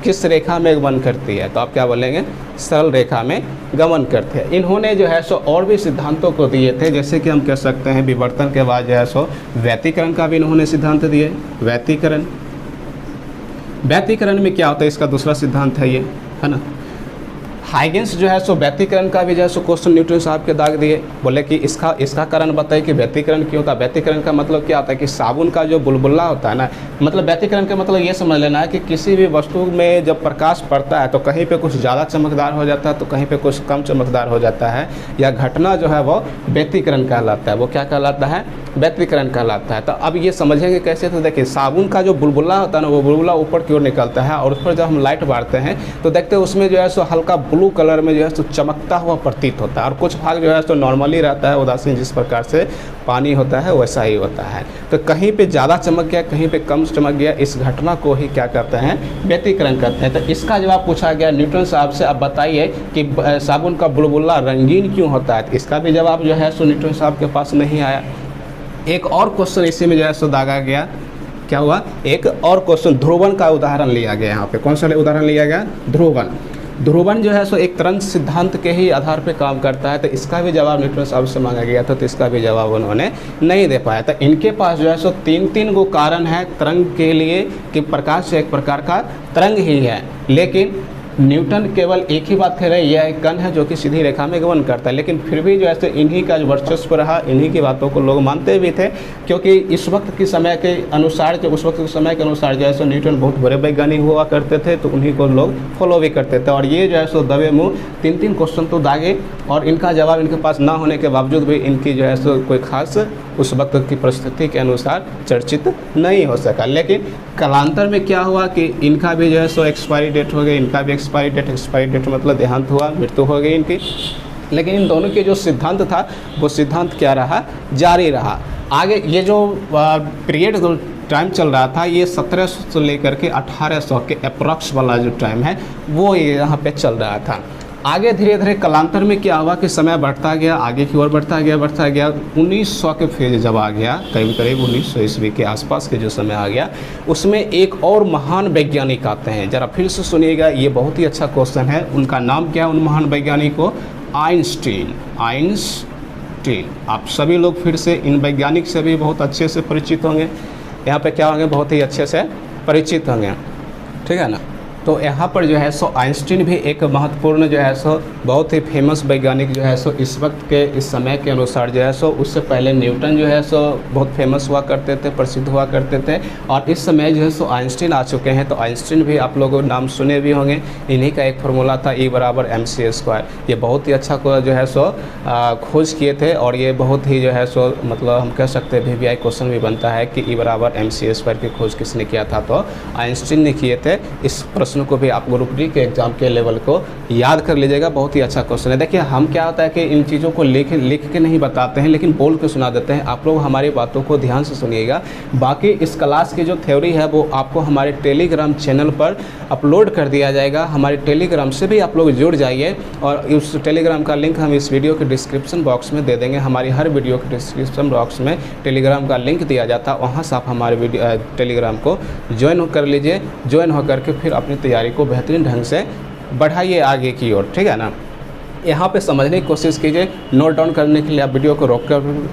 किस रेखा में गमन करती है, तो आप क्या बोलेंगे, सरल रेखा में गमन करते हैं। इन्होंने जो है सो और भी सिद्धांतों को दिए थे, जैसे कि हम कह सकते हैं विवर्तन के बाद जो है सो व्यतिकरण का भी इन्होंने सिद्धांत दिए। व्यतिकरण में क्या होता है, इसका दूसरा सिद्धांत है ये, है ना। हाइगेंस जो है सो व्यतिकरण का भी जो है सो क्वेश्चन न्यूटन साहब के दाग दिए, बोले कि इसका कारण बताइए कि व्यतिकरण क्यों होता है। व्यतिकरण का मतलब क्या होता है कि साबुन का जो बुलबुला होता है ना, मतलब व्यतिकरण का मतलब ये समझ लेना है कि किसी भी वस्तु में जब प्रकाश पड़ता है तो कहीं पे कुछ ज़्यादा चमकदार हो जाता है तो कहीं पे कुछ कम चमकदार हो जाता है, या घटना जो है वो व्यतिकरण कहलाता है। वो क्या कहलाता है? व्यतिकरण कहलाता है। तो अब ये समझेंगे कैसे, तो देखिए साबुन का जो बुलबुला होता है ना, वो बुलबुला ऊपर की ओर निकलता है और उस पर जब हम लाइट मारते हैं तो देखते हैं उसमें जो है सो हल्का ब्लू कलर में जो है सो चमकता हुआ प्रतीत होता है, और कुछ भाग जो है सो नॉर्मली रहता है, उदासीन, जिस प्रकार से पानी होता है वैसा ही होता है। तो कहीं पे ज़्यादा चमक गया, कहीं पे कम चमक गया, इस घटना को ही क्या कहते हैं? व्यतिकरण कहते हैं। तो इसका जवाब पूछा गया न्यूटन साहब से, अब बताइए कि साबुन का बुलबुला रंगीन क्यों होता है। इसका भी जवाब जो है सो न्यूटन साहब के पास नहीं आया। एक और क्वेश्चन इसी में जो है सो दागा गया, क्या हुआ? एक और क्वेश्चन ध्रुवन का उदाहरण लिया गया। यहाँ पे कौन सा उदाहरण लिया गया? ध्रुवन। ध्रुवन जो है सो एक तरंग सिद्धांत के ही आधार पे काम करता है। तो इसका भी जवाब न्यूटन साहब से मांगा गया था, तो इसका भी जवाब उन्होंने नहीं दे पाया। तो इनके पास जो है सो तीन गो कारण है तरंग के लिए कि प्रकाश एक प्रकार का तरंग ही है, लेकिन न्यूटन केवल एक ही बात कह रहे हैं, यह एक कण है जो कि सीधी रेखा में गमन करता है। लेकिन फिर भी जो है इन्हीं का वर्चस्व रहा, इन्हीं की बातों को लोग मानते भी थे, क्योंकि इस वक्त के समय के अनुसार उस वक्त के समय के अनुसार जो है सो न्यूटन बहुत बड़े वैज्ञानिक हुआ करते थे, तो उन्हीं को लोग फॉलो भी करते थे। और ये जो है सो दबे मुँह तीन क्वेश्चन तो दागे, और इनका जवाब इनके पास ना होने के बावजूद भी इनकी जो है सो कोई खास उस वक्त की परिस्थिति के अनुसार चर्चित नहीं हो सका। लेकिन कालांतर में क्या हुआ कि इनका भी जो है सो एक्सपायरी डेट हो गई, इनका भी एक्सपायरी डेट मतलब देहांत हुआ, मृत्यु हो गई इनकी। लेकिन इन दोनों के जो सिद्धांत था वो सिद्धांत क्या रहा? जारी रहा। आगे ये जो पीरियड टाइम चल रहा था, ये 1700 से लेकर के 1800 के अप्रॉक्स वाला जो टाइम है वो यहाँ पे चल रहा था। आगे धीरे धीरे कालांतर में क्या हुआ कि समय बढ़ता गया, आगे की ओर बढ़ता गया। 1900 के फेज जब आ गया, करीब 1900 ईस्वी के आसपास के जो समय आ गया, उसमें एक और महान वैज्ञानिक आते हैं। ज़रा फिर से सुनिएगा, ये बहुत ही अच्छा क्वेश्चन है। उनका नाम क्या है उन महान वैज्ञानिक को? आइंस्टीन। आप सभी लोग फिर से इन वैज्ञानिक से भी बहुत अच्छे से परिचित होंगे, यहाँ पे क्या होंगे? बहुत ही अच्छे से परिचित होंगे, ठीक है ना। तो यहाँ पर जो है सो आइंस्टीन भी एक महत्वपूर्ण जो है सो बहुत ही फेमस वैज्ञानिक जो है सो इस वक्त के इस समय के अनुसार जो है सो, उससे पहले न्यूटन जो है सो बहुत फेमस हुआ करते थे, प्रसिद्ध हुआ करते थे, और इस समय जो है सो आइंस्टीन आ चुके हैं। तो आइंस्टीन भी आप लोगों नाम सुने भी होंगे। इन्हीं का एक फार्मूला था E = mc²। ये बहुत ही अच्छा जो है सो खोज किए थे, और ये बहुत ही जो है सो मतलब हम कह सकते हैं VVI क्वेश्चन भी बनता है कि E = mc² की खोज किसने किया था? तो आइंस्टीन ने किए थे। इस प्रश्न को भी आप ग्रुप डी के एग्जाम के लेवल को याद कर लीजिएगा, बहुत ही अच्छा क्वेश्चन है। देखिए हम क्या होता है कि इन चीज़ों को लिख के नहीं बताते हैं, लेकिन बोल के सुना देते हैं। आप लोग हमारी बातों को ध्यान से सुनिएगा। बाकी इस क्लास की जो थ्योरी है वो आपको हमारे टेलीग्राम चैनल पर अपलोड कर दिया जाएगा। हमारे टेलीग्राम से भी आप लोग जुड़ जाइए, और उस टेलीग्राम का लिंक हम इस वीडियो के डिस्क्रिप्शन बॉक्स में दे देंगे। हमारी हर वीडियो के डिस्क्रिप्शन बॉक्स में टेलीग्राम का लिंक दिया जाता है, वहाँ से आप हमारे टेलीग्राम को ज्वाइन कर लीजिए। ज्वाइन होकर के फिर अपनी तैयारी को बेहतरीन ढंग से बढ़ाइए आगे की ओर, ठीक है ना। यहाँ पे समझने की कोशिश कीजिए। नोट डाउन करने के लिए आप वीडियो को रोक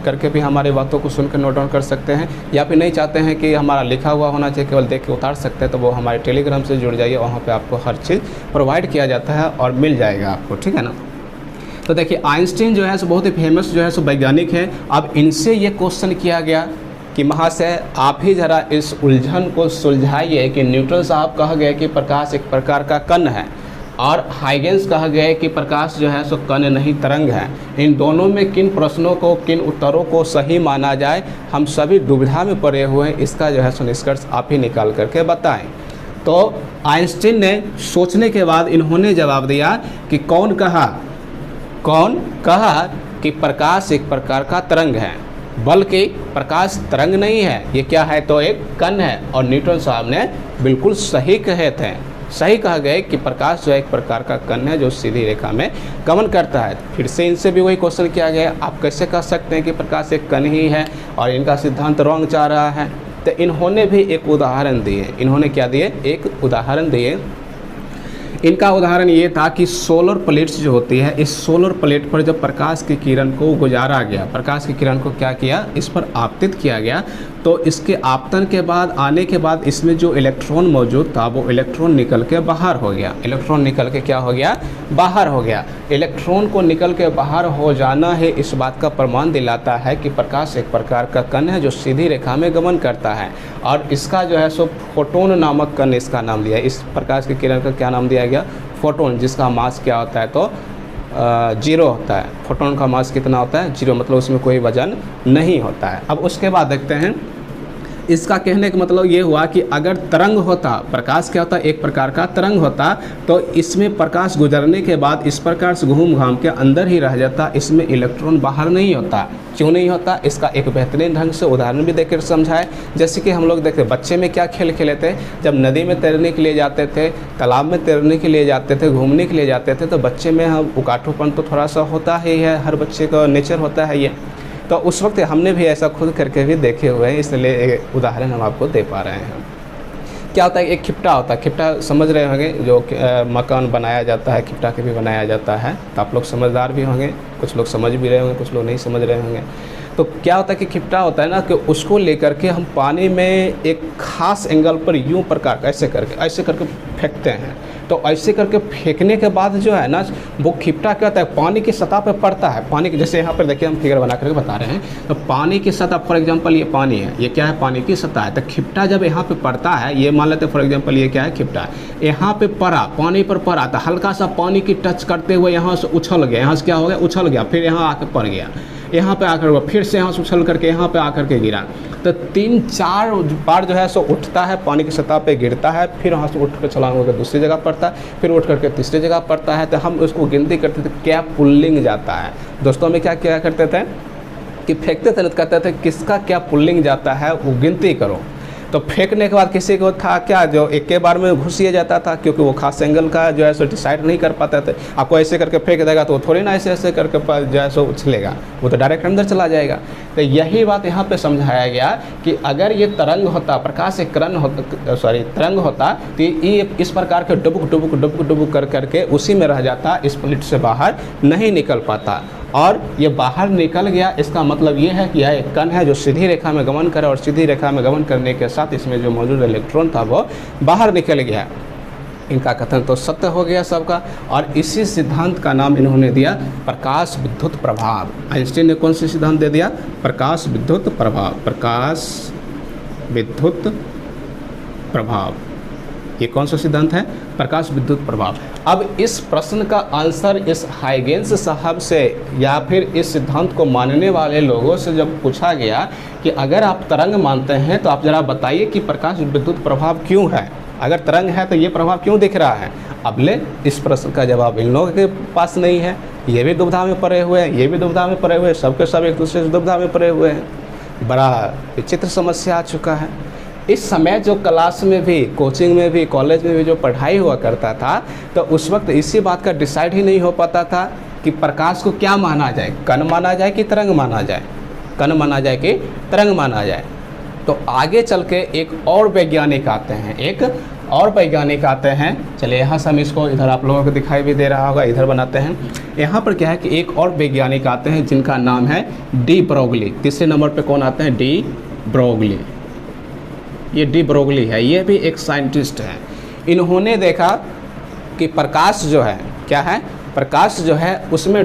करके भी हमारी बातों को सुनकर नोट डाउन कर सकते हैं, या फिर नहीं चाहते हैं कि हमारा लिखा हुआ होना चाहिए, केवल देख के उतार सकते हैं, तो वो हमारे टेलीग्राम से जुड़ जाइए। वहाँ पे आपको हर चीज़ प्रोवाइड किया जाता है और मिल जाएगा आपको, ठीक है ना। तो देखिए आइंस्टीन जो है सो बहुत ही फेमस जो है सो वैज्ञानिक है। अब इनसे ये क्वेश्चन किया गया कि महाशय आप ही ज़रा इस उलझन को सुलझाइए कि न्यूटन साहब कहा गया कि प्रकाश एक प्रकार का कण है, और हाइगेंस कहा गया है कि प्रकाश जो है सो कण नहीं तरंग है। इन दोनों में किन प्रश्नों को, किन उत्तरों को सही माना जाए, हम सभी दुविधा में पड़े हुए हैं। इसका जो है सो निष्कर्ष आप ही निकाल करके बताएं। तो आइंस्टीन ने सोचने के बाद इन्होंने जवाब दिया कि कौन कहा कि प्रकाश एक प्रकार का तरंग है, बल्कि प्रकाश तरंग नहीं है, ये क्या है? तो एक कण है। और न्यूटन साहब ने बिल्कुल सही कहे थे, सही कहा गया कि प्रकाश जो है एक प्रकार का कण है जो सीधी रेखा में गमन करता है। फिर से इनसे भी वही क्वेश्चन किया गया, आप कैसे कह सकते हैं कि प्रकाश एक कण ही है और इनका सिद्धांत रॉन्ग जा रहा है? तो इन्होंने भी एक उदाहरण दिए। इन्होंने क्या दिए? एक उदाहरण दिए। इनका उदाहरण ये था कि सोलर प्लेट्स जो होती है, इस सोलर प्लेट पर जब प्रकाश की किरण को गुजारा गया, प्रकाश की किरण को क्या किया? इस पर आपतित किया गया, तो इसके आपतन के बाद आने के बाद इसमें जो इलेक्ट्रॉन मौजूद था वो इलेक्ट्रॉन निकल के बाहर हो गया। इलेक्ट्रॉन निकल के क्या हो गया? बाहर हो गया। इलेक्ट्रॉन को निकल के बाहर हो जाना है इस बात का प्रमाण दिलाता है कि प्रकाश एक प्रकार का कण है जो सीधी रेखा में गमन करता है, और इसका जो है सो फोटोन नामक कण इसका नाम दिया है। इस प्रकाश की किरण का क्या नाम दिया गया? फोटोन, जिसका मास क्या होता है? तो 0 होता है। फोटोन का मास कितना होता है? 0, मतलब उसमें कोई वजन नहीं होता है। अब उसके बाद देखते हैं, इसका कहने का मतलब ये हुआ कि अगर तरंग होता, प्रकाश क्या होता? एक प्रकार का तरंग होता, तो इसमें प्रकाश गुजरने के बाद इस प्रकार से घूम घाम के अंदर ही रह जाता, इसमें इलेक्ट्रॉन बाहर नहीं होता। क्यों नहीं होता? इसका एक बेहतरीन ढंग से उदाहरण भी देकर समझाए। जैसे कि हम लोग देखते बच्चे में क्या खेल खेले थे, जब नदी में तैरने के लिए जाते थे, तालाब में तैरने के लिए जाते थे, घूमने के लिए जाते थे, तो बच्चे में हम उकाठोपन तो थोड़ा सा होता ही है, हर बच्चे का नेचर होता है ये। तो उस वक्त हमने भी ऐसा खुद करके भी देखे हुए हैं, इसलिए एक उदाहरण हम आपको दे पा रहे हैं। क्या होता है? एक खिप्टा होता है। खिप्टा समझ रहे होंगे, जो मकान बनाया जाता है, खिप्टा के भी बनाया जाता है। तो आप लोग समझदार भी होंगे, कुछ लोग समझ भी रहे होंगे, कुछ लोग नहीं समझ रहे होंगे। तो क्या होता है कि खिप्टा होता है ना, कि उसको लेकर के हम पानी में एक खास एंगल पर यूँ प्रकार ऐसे करके फेंकते हैं। तो ऐसे करके फेंकने के बाद जो है ना, वो खिप्टा क्या होता है? पानी की सतह पे पड़ता है। पानी की, जैसे यहाँ पर देखिए हम फिगर बना करके बता रहे हैं, तो पानी की सतह, फॉर एग्जांपल ये पानी है, ये क्या है? पानी की सतह है। तो खिप्टा जब यहाँ पे पड़ता है, ये मान लेते हैं फॉर एग्जांपल ये क्या है? खिप्टा यहाँ पे पड़ा, पानी पर पड़ा, तो हल्का सा पानी की टच करते हुए यहाँ से उछल गया, यहाँ से क्या हो गया? उछल गया, फिर यहाँ आकर पड़ गया, यहाँ पे आकर फिर से यहाँ से उछल करके यहाँ पे आकर के गिरा। तो 3-4 बार जो है सो उठता है, पानी की सतह पे गिरता है, फिर वहाँ से उठ कर छलांग होकर दूसरी जगह पड़ता है, फिर उठ करके तीसरी जगह पड़ता है। तो हम उसको गिनती करते थे, क्या पुल्लिंग जाता है। दोस्तों में क्या क्या करते थे कि फेंकते थे, कहते थे किसका क्या पुल्लिंग जाता है वो गिनती करो। तो फेंकने के बाद किसी को था क्या, जो एक के बार में घुसिए जाता था, क्योंकि वो खास एंगल का जो है सो डिसाइड नहीं कर पाते थे। आपको ऐसे करके फेंक देगा तो वो थोड़ी ना ऐसे करके जो है सो उछलेगा, वो तो डायरेक्ट अंदर चला जाएगा। तो यही बात यहाँ पे समझाया गया कि अगर ये तरंग होता, प्रकाश एक तरंग होता, तो ये इस प्रकार के डुबुक कर करके उसी में रह जाता, इस प्लेट से बाहर नहीं निकल पाता। और ये बाहर निकल गया, इसका मतलब ये है कि यह एक कण है जो सीधी रेखा में गमन करे, और सीधी रेखा में गमन करने के साथ इसमें जो मौजूद इलेक्ट्रॉन था वो बाहर निकल गया। इनका कथन तो सत्य हो गया सबका, और इसी सिद्धांत का नाम इन्होंने दिया प्रकाश विद्युत प्रभाव। आइंस्टीन ने कौन सी सिद्धांत दे दिया? प्रकाश विद्युत प्रभाव। प्रकाश विद्युत प्रभाव, ये कौन सा सिद्धांत है? प्रकाश विद्युत प्रभाव। अब इस प्रश्न का आंसर इस हाइगेंस साहब से या फिर इस सिद्धांत को मानने वाले लोगों से जब पूछा गया कि अगर आप तरंग मानते हैं तो आप जरा बताइए कि प्रकाश विद्युत प्रभाव क्यों है, अगर तरंग है तो ये प्रभाव क्यों दिख रहा है। अब ले इस प्रश्न का जवाब इन लोगों के पास नहीं है, ये भी दुविधा में पड़े हुए हैं, ये भी दुविधा में पड़े हुए हैं, सबके सब एक दूसरे से दुविधा में पड़े हुए हैं। बड़ा विचित्र समस्या आ चुका है। इस समय जो क्लास में भी, कोचिंग में भी, कॉलेज में भी जो पढ़ाई हुआ करता था, तो उस वक्त इसी बात का डिसाइड ही नहीं हो पाता था कि प्रकाश को क्या माना जाए, कण माना जाए कि तरंग माना जाए, कण माना जाए कि तरंग माना जाए। तो आगे चल के एक और वैज्ञानिक आते हैं, चलिए यहाँ से हम इसको इधर आप लोगों को दिखाई भी दे रहा होगा, इधर बनाते हैं। यहाँ पर क्या है कि एक और वैज्ञानिक आते हैं जिनका नाम है डी ब्रोगली। तीसरे नंबर पे कौन आते हैं? De Broglie. ये डी ब्रोगली है, ये भी एक साइंटिस्ट है। इन्होंने देखा कि प्रकाश जो है क्या है, प्रकाश जो है उसमें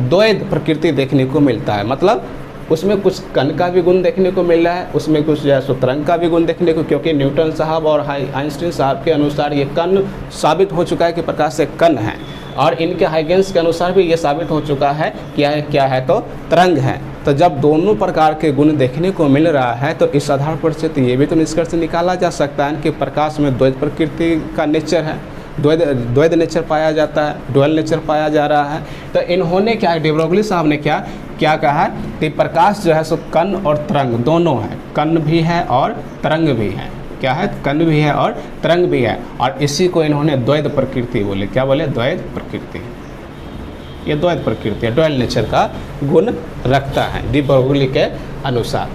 द्वैध प्रकृति देखने को मिलता है। मतलब उसमें कुछ कण का भी गुण देखने को मिल रहा है, उसमें कुछ जो है सो तरंग का भी गुण देखने को, क्योंकि न्यूटन साहब और आइंस्टीन साहब के अनुसार ये कण साबित हो चुका है कि प्रकाश एक कण है, और इनके हाइगेंस के अनुसार भी ये साबित हो चुका है क्या है तो तरंग है। तो जब दोनों प्रकार के गुण देखने को मिल रहा है तो इस आधार पर से तो ये भी तो निष्कर्ष निकाला जा सकता है कि प्रकाश में द्वैध प्रकृति का नेचर है, द्वैध नेचर पाया जाता है, डुअल नेचर पाया जा रहा है। तो इन्होंने क्या, डी ब्रोगली साहब ने क्या कहा कि प्रकाश जो है सो कण और तरंग दोनों है, कण भी है और तरंग भी है। क्या है? कण भी है और तरंग भी है, और इसी को इन्होंने द्वैध प्रकृति बोले। क्या बोले? द्वैध प्रकृति। ये द्वैध प्रकृति है, डुअल नेचर का गुण रखता है डी ब्रोगली के अनुसार।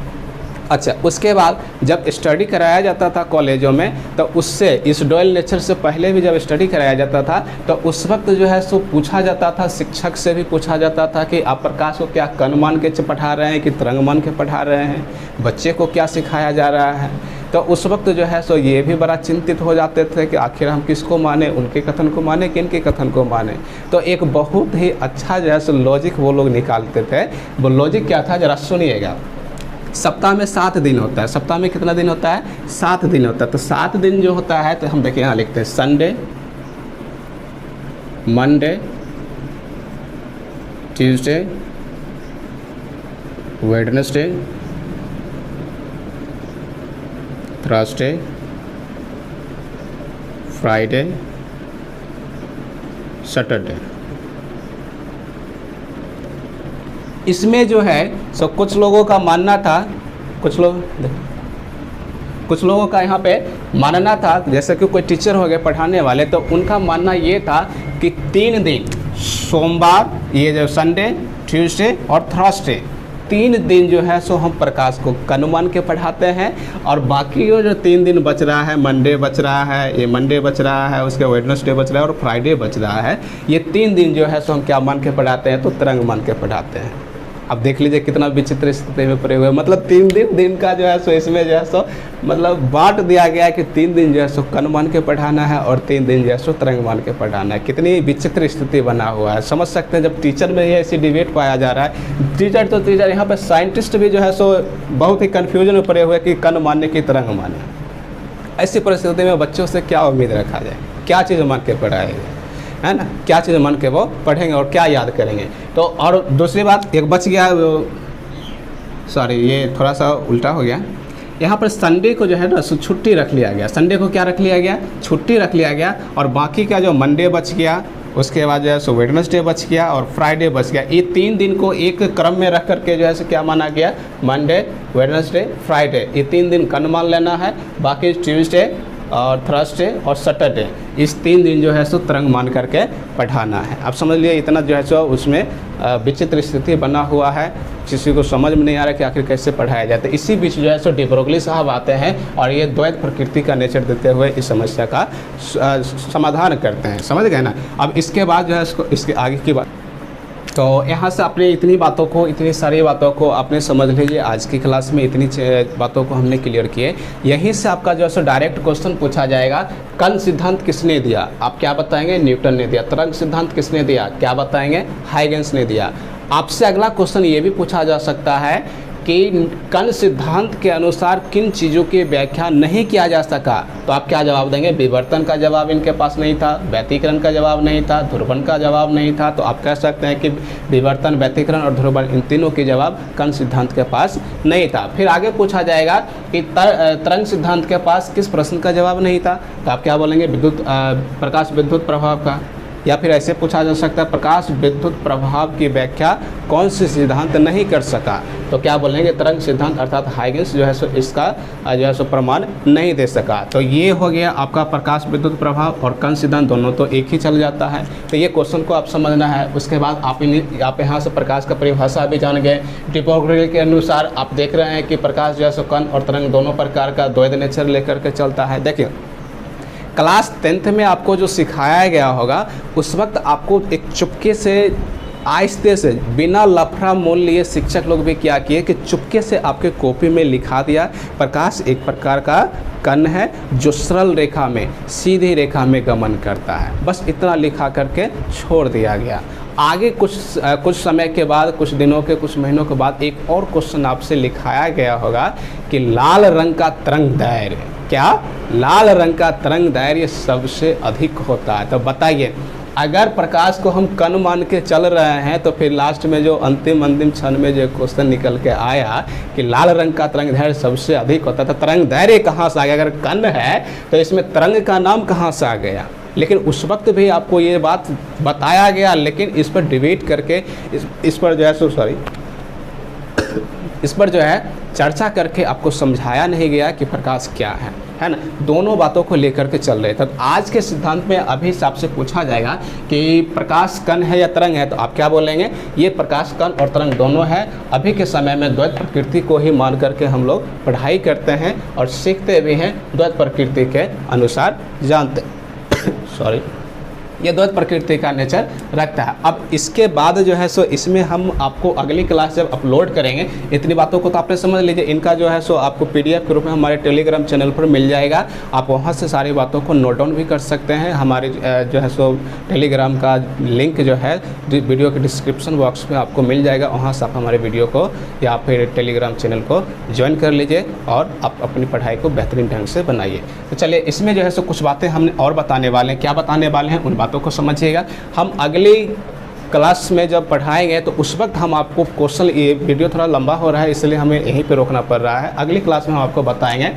अच्छा, उसके बाद जब स्टडी कराया जाता था कॉलेजों में, तो उससे इस डुअल नेचर से पहले भी जब स्टडी कराया जाता था तो उस वक्त जो है सो पूछा जाता था, शिक्षक से भी पूछा जाता था कि आप प्रकाश को क्या कण मान के पढ़ा रहे हैं कि तरंग मान के पढ़ा रहे हैं, बच्चे को क्या सिखाया जा रहा है। तो उस वक्त जो है सो ये भी बड़ा चिंतित हो जाते थे कि आखिर हम किसको माने, उनके कथन को माने कि इनके कथन को माने। तो एक बहुत ही अच्छा जो है सो लॉजिक वो लोग निकालते थे। वो लॉजिक क्या था, जरा सुनिएगा। सप्ताह में 7 दिन होता है। सप्ताह में कितना दिन होता है? 7 दिन होता है। तो 7 दिन जो होता है, तो हम देखिए यहाँ लिखते हैं Sunday, Monday, Tuesday, Wednesday, Thursday, Friday, Saturday. इसमें जो है सो कुछ लोगों का मानना था, कुछ लोगों का यहाँ पे मानना था, जैसे कि कोई टीचर हो गए पढ़ाने वाले, तो उनका मानना ये था कि 3 दिन, सोमवार, ये जो संडे, ट्यूसडे और थर्सडे, 3 दिन जो है सो हम प्रकाश को कण मान के पढ़ाते हैं। और बाकी जो 3 दिन बच रहा है, मंडे बच रहा है, ये मंडे बच रहा है, उसके वेडनेसडे बच रहा है और फ्राइडे बच रहा है, ये 3 दिन जो है सो हम क्या मान के पढ़ाते हैं? तो तरंग मान के पढ़ाते हैं। अब देख लीजिए कितना विचित्र स्थिति में पड़े हुए, मतलब 3 दिन का जो है सो इसमें जो है सो मतलब बांट दिया गया है कि 3 दिन जो है सो कण मान के पढ़ाना है और 3 दिन जो है सो तरंग मान के पढ़ाना है। कितनी विचित्र स्थिति बना हुआ है, समझ सकते हैं। जब टीचर में ये ऐसी डिबेट पाया जा रहा है, टीचर तो टीचर, यहाँ पर साइंटिस्ट भी जो है सो बहुत ही कन्फ्यूजन में पड़े हुए कि कण मानने की तरंग माने। ऐसी परिस्थिति में बच्चों से क्या उम्मीद रखा जाए? क्या चीज़ मान के पढ़ाएंगे, है ना? क्या चीज़ मान के वो पढ़ेंगे और क्या याद करेंगे? तो और दूसरी बात एक बच गया, सॉरी ये थोड़ा सा उल्टा हो गया। यहाँ पर संडे को जो है ना छुट्टी रख लिया गया। संडे को क्या रख लिया गया? छुट्टी रख लिया गया। और बाकी का जो मंडे बच गया, उसके बाद जो है सो वेडनेसडे बच गया और फ्राइडे बच गया। ये 3 दिन को एक क्रम में रख करके जो है सो क्या माना गया? मंडे, वेडनेसडे, फ्राइडे, ये 3 दिन कण मान लेना है। बाकी ट्यूसडे और थर्सडे और सैटरडे, इस 3 दिन जो है सो तरंग मान करके पढ़ाना है। आप समझ लिए इतना जो है सो उसमें विचित्र स्थिति बना हुआ है, किसी को समझ में नहीं आ रहा कि आखिर कैसे पढ़ाया जाता है। इसी बीच जो है सो डी ब्रोगली साहब आते हैं और ये द्वैत प्रकृति का नेचर देते हुए इस समस्या का समाधान करते हैं। समझ गए ना? अब इसके बाद जो है इसके आगे की बात, तो यहाँ से अपने इतनी बातों को, इतनी सारी बातों को आपने समझ लीजिए। आज की क्लास में इतनी बातों को हमने क्लियर किए। यहीं से आपका जो है सो डायरेक्ट क्वेश्चन पूछा जाएगा, कण सिद्धांत किसने दिया? आप क्या बताएंगे? न्यूटन ने दिया। तरंग सिद्धांत किसने दिया? क्या बताएंगे? हाइगेंस ने दिया। आपसे अगला क्वेश्चन ये भी पूछा जा सकता है कि कण सिद्धांत के अनुसार किन चीज़ों की व्याख्या नहीं किया जा सका? तो आप क्या जवाब देंगे? विवर्तन का जवाब इनके पास नहीं था, व्यतिकरण का जवाब नहीं था, ध्रुवण का जवाब नहीं था। तो आप कह सकते हैं कि विवर्तन, व्यतिकरण और ध्रुवण, इन तीनों के जवाब कण सिद्धांत के पास नहीं था। फिर आगे पूछा जाएगा कि तरंग सिद्धांत के पास किस प्रश्न का जवाब नहीं था? तो आप क्या बोलेंगे? प्रकाश विद्युत प्रभाव का। या फिर ऐसे पूछा जा सकता है, प्रकाश विद्युत प्रभाव की व्याख्या कौन से सिद्धांत नहीं कर सका? तो क्या बोलेंगे? तरंग सिद्धांत, अर्थात हाइगेंस जो है सो इसका जो है सो प्रमाण नहीं दे सका। तो ये हो गया आपका प्रकाश विद्युत प्रभाव और कण सिद्धांत, दोनों तो एक ही चल जाता है। तो ये क्वेश्चन को आप समझना है। उसके बाद आप यहाँ से प्रकाश का परिभाषा भी जान गए। डी ब्रोगली के अनुसार आप देख रहे हैं कि प्रकाश जो है सो कण और तरंग दोनों प्रकार का द्वैत नेचर लेकर के चलता है। देखिए क्लास 10th में आपको जो सिखाया गया होगा, उस वक्त आपको एक चुपके से, आहिस्ते से, बिना लफड़ा मोल लिए शिक्षक लोग भी क्या किए कि चुपके से आपके कॉपी में लिखा दिया, प्रकाश एक प्रकार का कण है जो सरल रेखा में, सीधी रेखा में गमन करता है। बस इतना लिखा करके छोड़ दिया गया। आगे कुछ समय के बाद, कुछ दिनों के, कुछ महीनों के बाद एक और क्वेश्चन आपसे लिखाया गया होगा कि लाल रंग का तरंग दैर्घ्य, क्या? लाल रंग का तरंग दैर्घ्य सबसे अधिक होता है। तो बताइए, अगर प्रकाश को हम कण मान के चल रहे हैं तो फिर लास्ट में जो अंतिम क्षण में जो क्वेश्चन निकल के आया कि लाल रंग का तरंग दैर्घ्य सबसे अधिक होता है, तो तरंग दैर्घ्य कहाँ से आ गया? अगर कण है तो इसमें तरंग का नाम कहाँ से आ गया? लेकिन उस वक्त भी आपको ये बात बताया गया, लेकिन इस पर डिबेट करके इस पर जो है सो सॉरी इस पर जो है चर्चा करके आपको समझाया नहीं गया कि प्रकाश क्या है ना। दोनों बातों को लेकर के चल रहे थे। तो आज के सिद्धांत में अभी से आपसे पूछा जाएगा कि प्रकाश कण है या तरंग है, तो आप क्या बोलेंगे? ये प्रकाश कण और तरंग दोनों है। अभी के समय में द्वैत प्रकृति को ही मान करके हम लोग पढ़ाई करते हैं और सीखते भी हैं, द्वैत प्रकृति के अनुसार जानते सॉरी ये द्वैत प्रकृति का नेचर रखता है। अब इसके बाद जो है सो इसमें हम आपको अगली क्लास जब अपलोड करेंगे, इतनी बातों को तो आपने समझ लीजिए। इनका जो है सो आपको पीडीएफ के रूप में हमारे टेलीग्राम चैनल पर मिल जाएगा। आप वहां से सारी बातों को नोट डाउन भी कर सकते हैं। हमारे जो है सो टेलीग्राम का लिंक जो है वीडियो के डिस्क्रिप्शन बॉक्स में आपको मिल जाएगा। वहाँ से आप हमारे वीडियो को या फिर टेलीग्राम चैनल को ज्वाइन कर लीजिए और आप अपनी पढ़ाई को बेहतरीन ढंग से बनाइए। तो चलिए, इसमें जो है सो कुछ बातें हमने और बताने वाले हैं। क्या बताने वाले हैं उन बातों को समझिएगा। हम अगली क्लास में जब पढ़ाएंगे तो उस वक्त हम आपको क्वेश्चन, ये वीडियो थोड़ा लंबा हो रहा है इसलिए हमें यहीं पे रोकना पड़ रहा है। अगली क्लास में हम आपको बताएंगे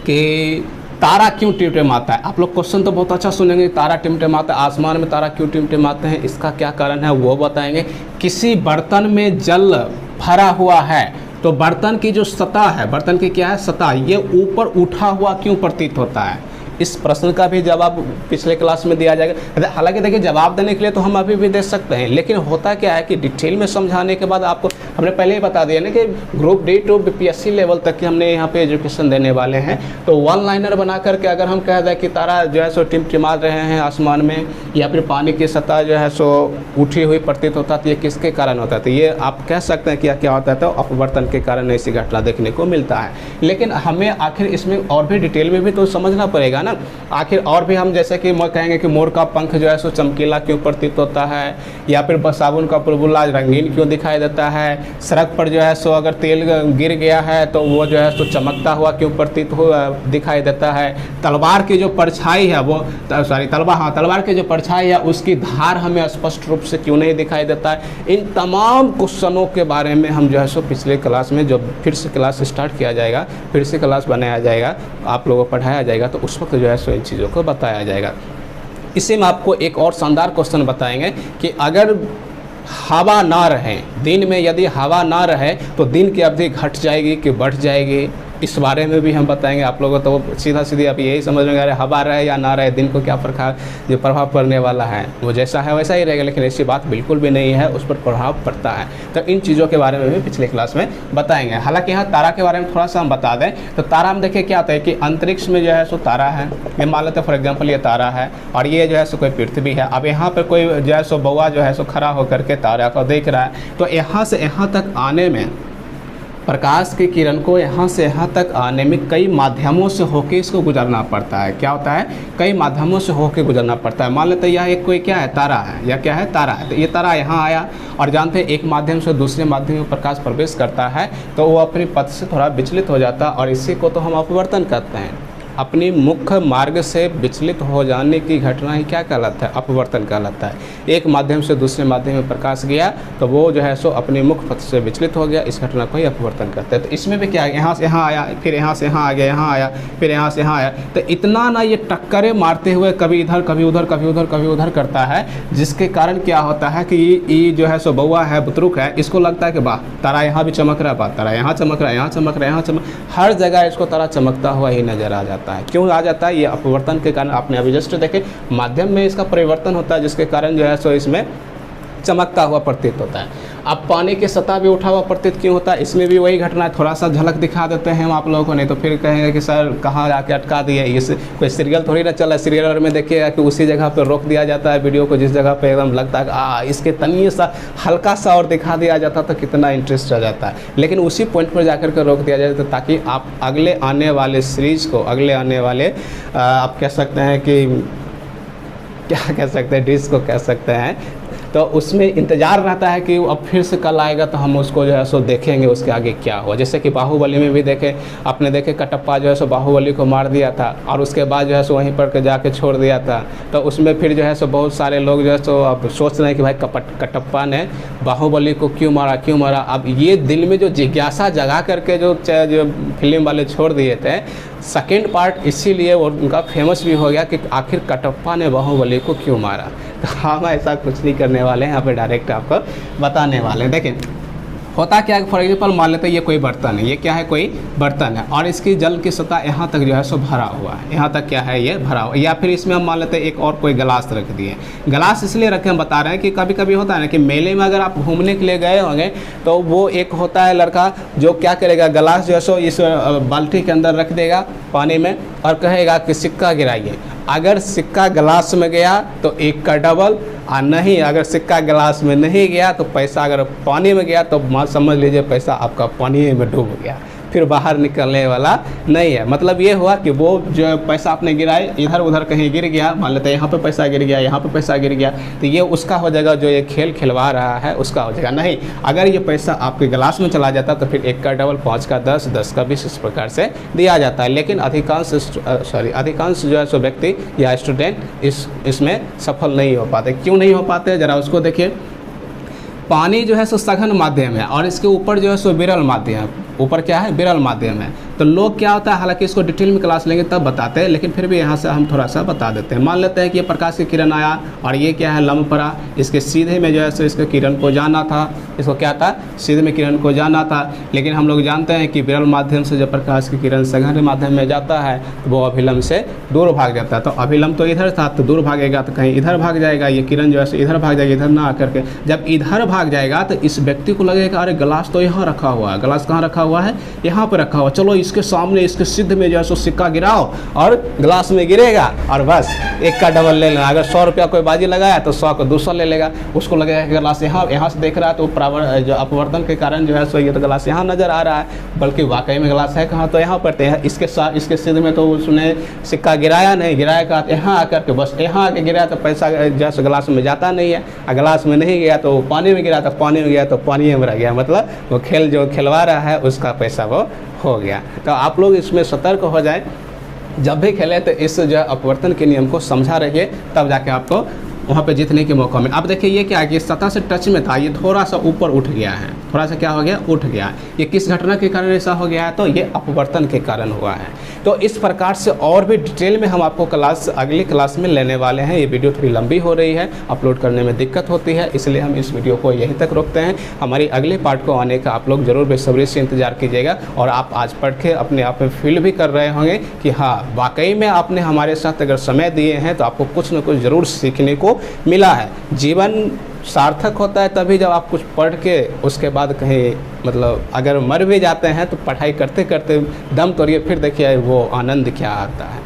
कि तारा क्यों टिमटिमाता है। आप लोग क्वेश्चन तो बहुत अच्छा सुनेंगे, तारा टिमटिमाता है, आसमान में तारा क्यों टिमटिमाते हैं, इसका क्या कारण है वो बताएंगे। किसी बर्तन में जल भरा हुआ है तो बर्तन की जो सतह है, बर्तन की क्या है सतह, ये ऊपर उठा हुआ क्यों प्रतीत होता है। इस प्रश्न का भी जवाब पिछले क्लास में दिया जाएगा। हालांकि देखिए, जवाब देने के लिए तो हम अभी भी दे सकते हैं, लेकिन होता क्या है कि डिटेल में समझाने के बाद आपको हमने पहले ही बता दिया ना कि group D to BPSC level तक की हमने यहाँ पे एजुकेशन देने वाले हैं। तो वन लाइनर बना करके अगर हम कह दें कि तारा जो है सो टिमटिमा रहे हैं आसमान में, या फिर पानी की सतह जो है सो उठी हुई प्रतीत होता है, तो ये किसके कारण होता है? तो ये आप कह सकते हैं कि क्या होता है, तो अपवर्तन के कारण ऐसी घटना देखने को मिलता है। लेकिन हमें आखिर इसमें और भी डिटेल में भी तो समझना पड़ेगा ना। आखिर और भी हम जैसे कि कहेंगे कि मोर का पंख जो है सो चमकीला क्यों प्रतीत होता है, या फिर साबुन का बुलबुला रंगीन क्यों दिखाई देता है, सड़क पर जो है सो अगर तेल गिर गया है तो वो जो है सो चमकता हुआ क्यों प्रतीत हुआ दिखाई देता है, तलवार की जो परछाई है वो तलवार की जो परछाई है उसकी धार हमें स्पष्ट रूप से क्यों नहीं दिखाई देता है। इन तमाम क्वेश्चनों के बारे में हम जो है सो पिछले क्लास में, जब फिर से क्लास स्टार्ट किया जाएगा, फिर से क्लास बनाया जाएगा, आप लोगों को पढ़ाया जाएगा, तो उस वक्त जो है सो इन चीज़ों को बताया जाएगा। इसी में आपको एक और शानदार क्वेश्चन बताएंगे कि अगर हवा ना रहे, दिन में यदि हवा ना रहे तो दिन की अवधि घट जाएगी कि बढ़ जाएगी, इस बारे में भी हम बताएंगे। आप लोगों तो सीधा सीधी आप यही समझ में आ रहे, हवा रहे या ना रहे दिन को क्या प्रभाव पड़ने वाला है, वो जैसा है वैसा ही रहेगा, लेकिन ऐसी बात बिल्कुल भी नहीं है, उस पर प्रभाव पड़ता है। तो इन चीज़ों के बारे में भी पिछले क्लास में बताएंगे। हालांकि यहाँ तारा के बारे में थोड़ा सा हम बता दें तो तारा हम देखिए क्या होता है कि अंतरिक्ष में जो है सो तारा है, ये मान लेते हैं फॉर एग्जाम्पल ये तारा है और ये जो है सो कोई पृथ्वी है। अब यहाँ पर कोई जो है सो बौआ जो है सो खड़ा होकर के तारा को देख रहा है, तो यहाँ से यहाँ तक आने में, प्रकाश की किरण को यहाँ से यहाँ तक आने में कई माध्यमों से होके इसको गुजरना पड़ता है। क्या होता है? कई माध्यमों से होके गुजरना पड़ता है। मान लेते हैं यह एक कोई क्या है, तारा है, या क्या है, तारा है। तो ये तारा यहाँ आया और जानते हैं एक माध्यम से दूसरे माध्यम में प्रकाश प्रवेश करता है तो वो अपनी पथ से थोड़ा विचलित हो जाता है, और इसी को तो हम अपवर्तन कहते हैं। अपनी मुख्य मार्ग से विचलित हो जाने की घटना ही क्या कहलाता है? अपवर्तन कहलाता है। एक माध्यम से दूसरे माध्यम में प्रकाश गया तो वो जो है सो अपने मुख्य पथ से विचलित हो गया, इस घटना को ही अपवर्तन कहते हैं। तो इसमें भी क्या है, यहाँ से यहाँ आया, फिर यहाँ से यहाँ आ गया, यहाँ आया, फिर यहाँ से यहाँ आया, तो इतना ना ये टक्करें मारते हुए कभी इधर कभी उधर कभी उधर कभी उधर करता है, जिसके कारण क्या होता है कि ये जो है सो बौआ है, बुतरुक है, इसको लगता है कि वाह तारा यहाँ भी चमक रहा है, वाह तारा यहाँ चमक रहा है, यहाँ चमक रहा है, यहाँ चमक, हर जगह इसको तारा चमकता हुआ ही नजर आ जाता है। क्यों आ जाता है? ये अपवर्तन के कारण। आपने अभी जस्ट देखे माध्यम में इसका परिवर्तन होता है, जिसके कारण जो है सो इसमें चमकता हुआ प्रतीत होता है। अब पानी की सतह भी उठा हुआ प्रतीत क्यों होता है? इसमें भी वही घटना है। थोड़ा सा झलक दिखा देते हैं हम आप लोगों को, नहीं तो फिर कहेंगे कि सर कहाँ जाके अटका दिए, इस कोई सीरियल थोड़ी ना चला है। सीरियल में देखिएगा कि उसी जगह पर रोक दिया जाता है वीडियो को, जिस जगह पे एकदम लगता है कि इसके तनिए सा हल्का सा और दिखा दिया जाता तो कितना इंटरेस्ट आ जाता है, लेकिन उसी पॉइंट पर जाकर के रोक दिया जाता है ताकि आप अगले आने वाले सीरीज को, अगले आने वाले आप कह सकते हैं कि क्या कह सकते हैं, डिश को कह सकते हैं, तो उसमें इंतज़ार रहता है कि अब फिर से कल आएगा तो हम उसको जो है सो देखेंगे उसके आगे क्या हुआ। जैसे कि बाहुबली में भी देखे, आपने देखे कटप्पा जो है सो बाहुबली को मार दिया था और उसके बाद जो है सो वहीं पर के जाके छोड़ दिया था। तो उसमें फिर जो है सो बहुत सारे लोग जो है सो अब सोच रहे हैं कि भाई कटप्पा ने बाहुबली को क्यों मारा। अब ये दिल में जो जिज्ञासा जगा करके जो फिल्म वाले छोड़ दिए थे, सेकेंड पार्ट इसीलिए वो उनका फेमस भी हो गया कि आखिर कटप्पा ने बाहुबली को क्यों मारा। तो हम ऐसा कुछ नहीं करने वाले हैं, यहाँ पे डायरेक्ट आपको बताने वाले हैं। देखें होता क्या है, फॉर एग्जाम्पल मान लेते हैं ये कोई बर्तन है, ये क्या है, कोई बर्तन है और इसकी जल की सतह यहाँ तक जो है सो भरा हुआ है, यहाँ तक क्या है, ये भरा हुआ। या फिर इसमें हम मान लेते हैं एक और कोई गिलास रख दिए। गिलास इसलिए रखे, हम बता रहे हैं कि कभी कभी होता है ना कि मेले में अगर आप घूमने के लिए गए होंगे तो वो एक होता है लड़का जो क्या करेगा, गिलास जो है सो इस बाल्टी के अंदर रख देगा पानी में और कहेगा कि सिक्का गिराइए। अगर सिक्का गिलास में गया तो एक का डबल, और नहीं अगर सिक्का गिलास में नहीं गया तो पैसा अगर पानी में गया तो समझ लीजिए पैसा आपका पानी में डूब गया, फिर बाहर निकलने वाला नहीं है। मतलब ये हुआ कि वो जो पैसा आपने गिराए इधर उधर कहीं गिर गया, मान लेते हैं यहाँ पे पैसा गिर गया, यहाँ पे पैसा गिर गया, तो ये उसका हो जाएगा, जो ये खेल खिलवा रहा है उसका हो जाएगा। नहीं, अगर ये पैसा आपके गिलास में चला जाता तो फिर 1 का डबल, 5 का 10, 10 का 20 इस प्रकार से दिया जाता है। लेकिन अधिकांश जो है सो व्यक्ति या स्टूडेंट इसमें सफल नहीं हो पाते। क्यों नहीं हो पाते, ज़रा उसको देखिए। पानी जो है सो सघन माध्यम है और इसके ऊपर जो है सो विरल माध्यम, ऊपर क्या है, विरल माध्यम है। तो लोग क्या होता है, हालांकि इसको डिटेल में क्लास लेंगे तब बताते हैं, लेकिन फिर भी यहाँ से हम थोड़ा सा बता देते हैं। मान लेते हैं कि ये प्रकाश की किरण आया और ये क्या है, लंब पड़ा, इसके सीधे में जो है सो इसके किरण को जाना था, इसको क्या था, सीधे में किरण को जाना था। लेकिन हम लोग जानते हैं कि विरल माध्यम से जब प्रकाश की किरण सघन माध्यम में जाता है तो वो अभिलंब से दूर भाग जाता है। तो अभिलंब तो इधर था तो दूर भागेगा, तो कहीं इधर भाग जाएगा, ये किरण जो है सो इधर भाग जाएगी, इधर ना आकर के जब इधर भाग जाएगा तो इस व्यक्ति को लगेगा अरे गिलास तो यहाँ रखा हुआ है, गिलास कहाँ रखा हुआ है, यहाँ पर रखा हुआ, चलो इसके सामने इसके सिद्ध में जो है सो सिक्का गिराओ और गिलास में गिरेगा और बस 1 का डबल ले लेना। अगर 100 रुपया कोई बाजी लगाया तो 100 को 200 ले लेगा। उसको लगेगा कि गिलास यहाँ से देख रहा है तो जो अपवर्तन के कारण जो है सो ये तो गिलास यहाँ नज़र आ रहा है, बल्कि वाकई में गिलास है कहाँ, तो यहाँ पर इसके साथ इसके सिद्ध में तो उसने सिक्का गिराया नहीं, गिराया का यहाँ आकर के बस यहाँ आके गिरा तो पैसा जो है सो गिलास में जाता नहीं है, और गिलास में नहीं गया तो पानी में गिरा तो पानी में गया तो पानी में रह गया। मतलब वो खेल जो खिलवा रहा है उसका पैसा वो हो गया। तो आप लोग इसमें सतर्क हो जाए, जब भी खेले तो इस जो अपवर्तन के नियम को समझा रहिए, तब जाके आपको वहाँ पे जीतने के मौका मिले। अब देखिए ये क्या है कि सतह से टच में था, ये थोड़ा सा ऊपर उठ गया है, थोड़ा सा क्या हो गया, उठ गया। ये किस घटना के कारण ऐसा हो गया है, तो ये अपवर्तन के कारण हुआ है। तो इस प्रकार से और भी डिटेल में हम आपको अगली क्लास में लेने वाले हैं। ये वीडियो थोड़ी लंबी हो रही है, अपलोड करने में दिक्कत होती है, इसलिए हम इस वीडियो को यहीं तक रोकते हैं। हमारी अगले पार्ट को आने का आप लोग जरूर बेसब्री से इंतजार कीजिएगा और आप आज पढ़ के अपने आप में फील भी कर रहे होंगे कि हाँ वाकई में आपने हमारे साथ अगर समय दिए हैं तो आपको कुछ न कुछ ज़रूर सीखने को मिला है। जीवन सार्थक होता है तभी जब आप कुछ पढ़ के उसके बाद कहीं मतलब अगर मर भी जाते हैं तो पढ़ाई करते करते दम तोड़िए, फिर देखिए वो आनंद क्या आता है।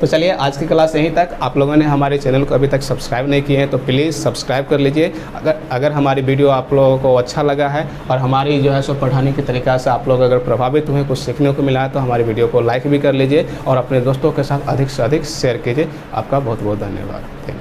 तो चलिए आज की क्लास यहीं तक। आप लोगों ने हमारे चैनल को अभी तक सब्सक्राइब नहीं किए हैं तो प्लीज़ सब्सक्राइब कर लीजिए। अगर हमारी वीडियो आप लोगों को अच्छा लगा है और हमारी जो है सो पढ़ाने के तरीक़ा से आप लोग अगर प्रभावित हुए, कुछ सीखने को मिला है, तो हमारी वीडियो को लाइक भी कर लीजिए और अपने दोस्तों के साथ अधिक से अधिक शेयर कीजिए। आपका बहुत बहुत धन्यवाद।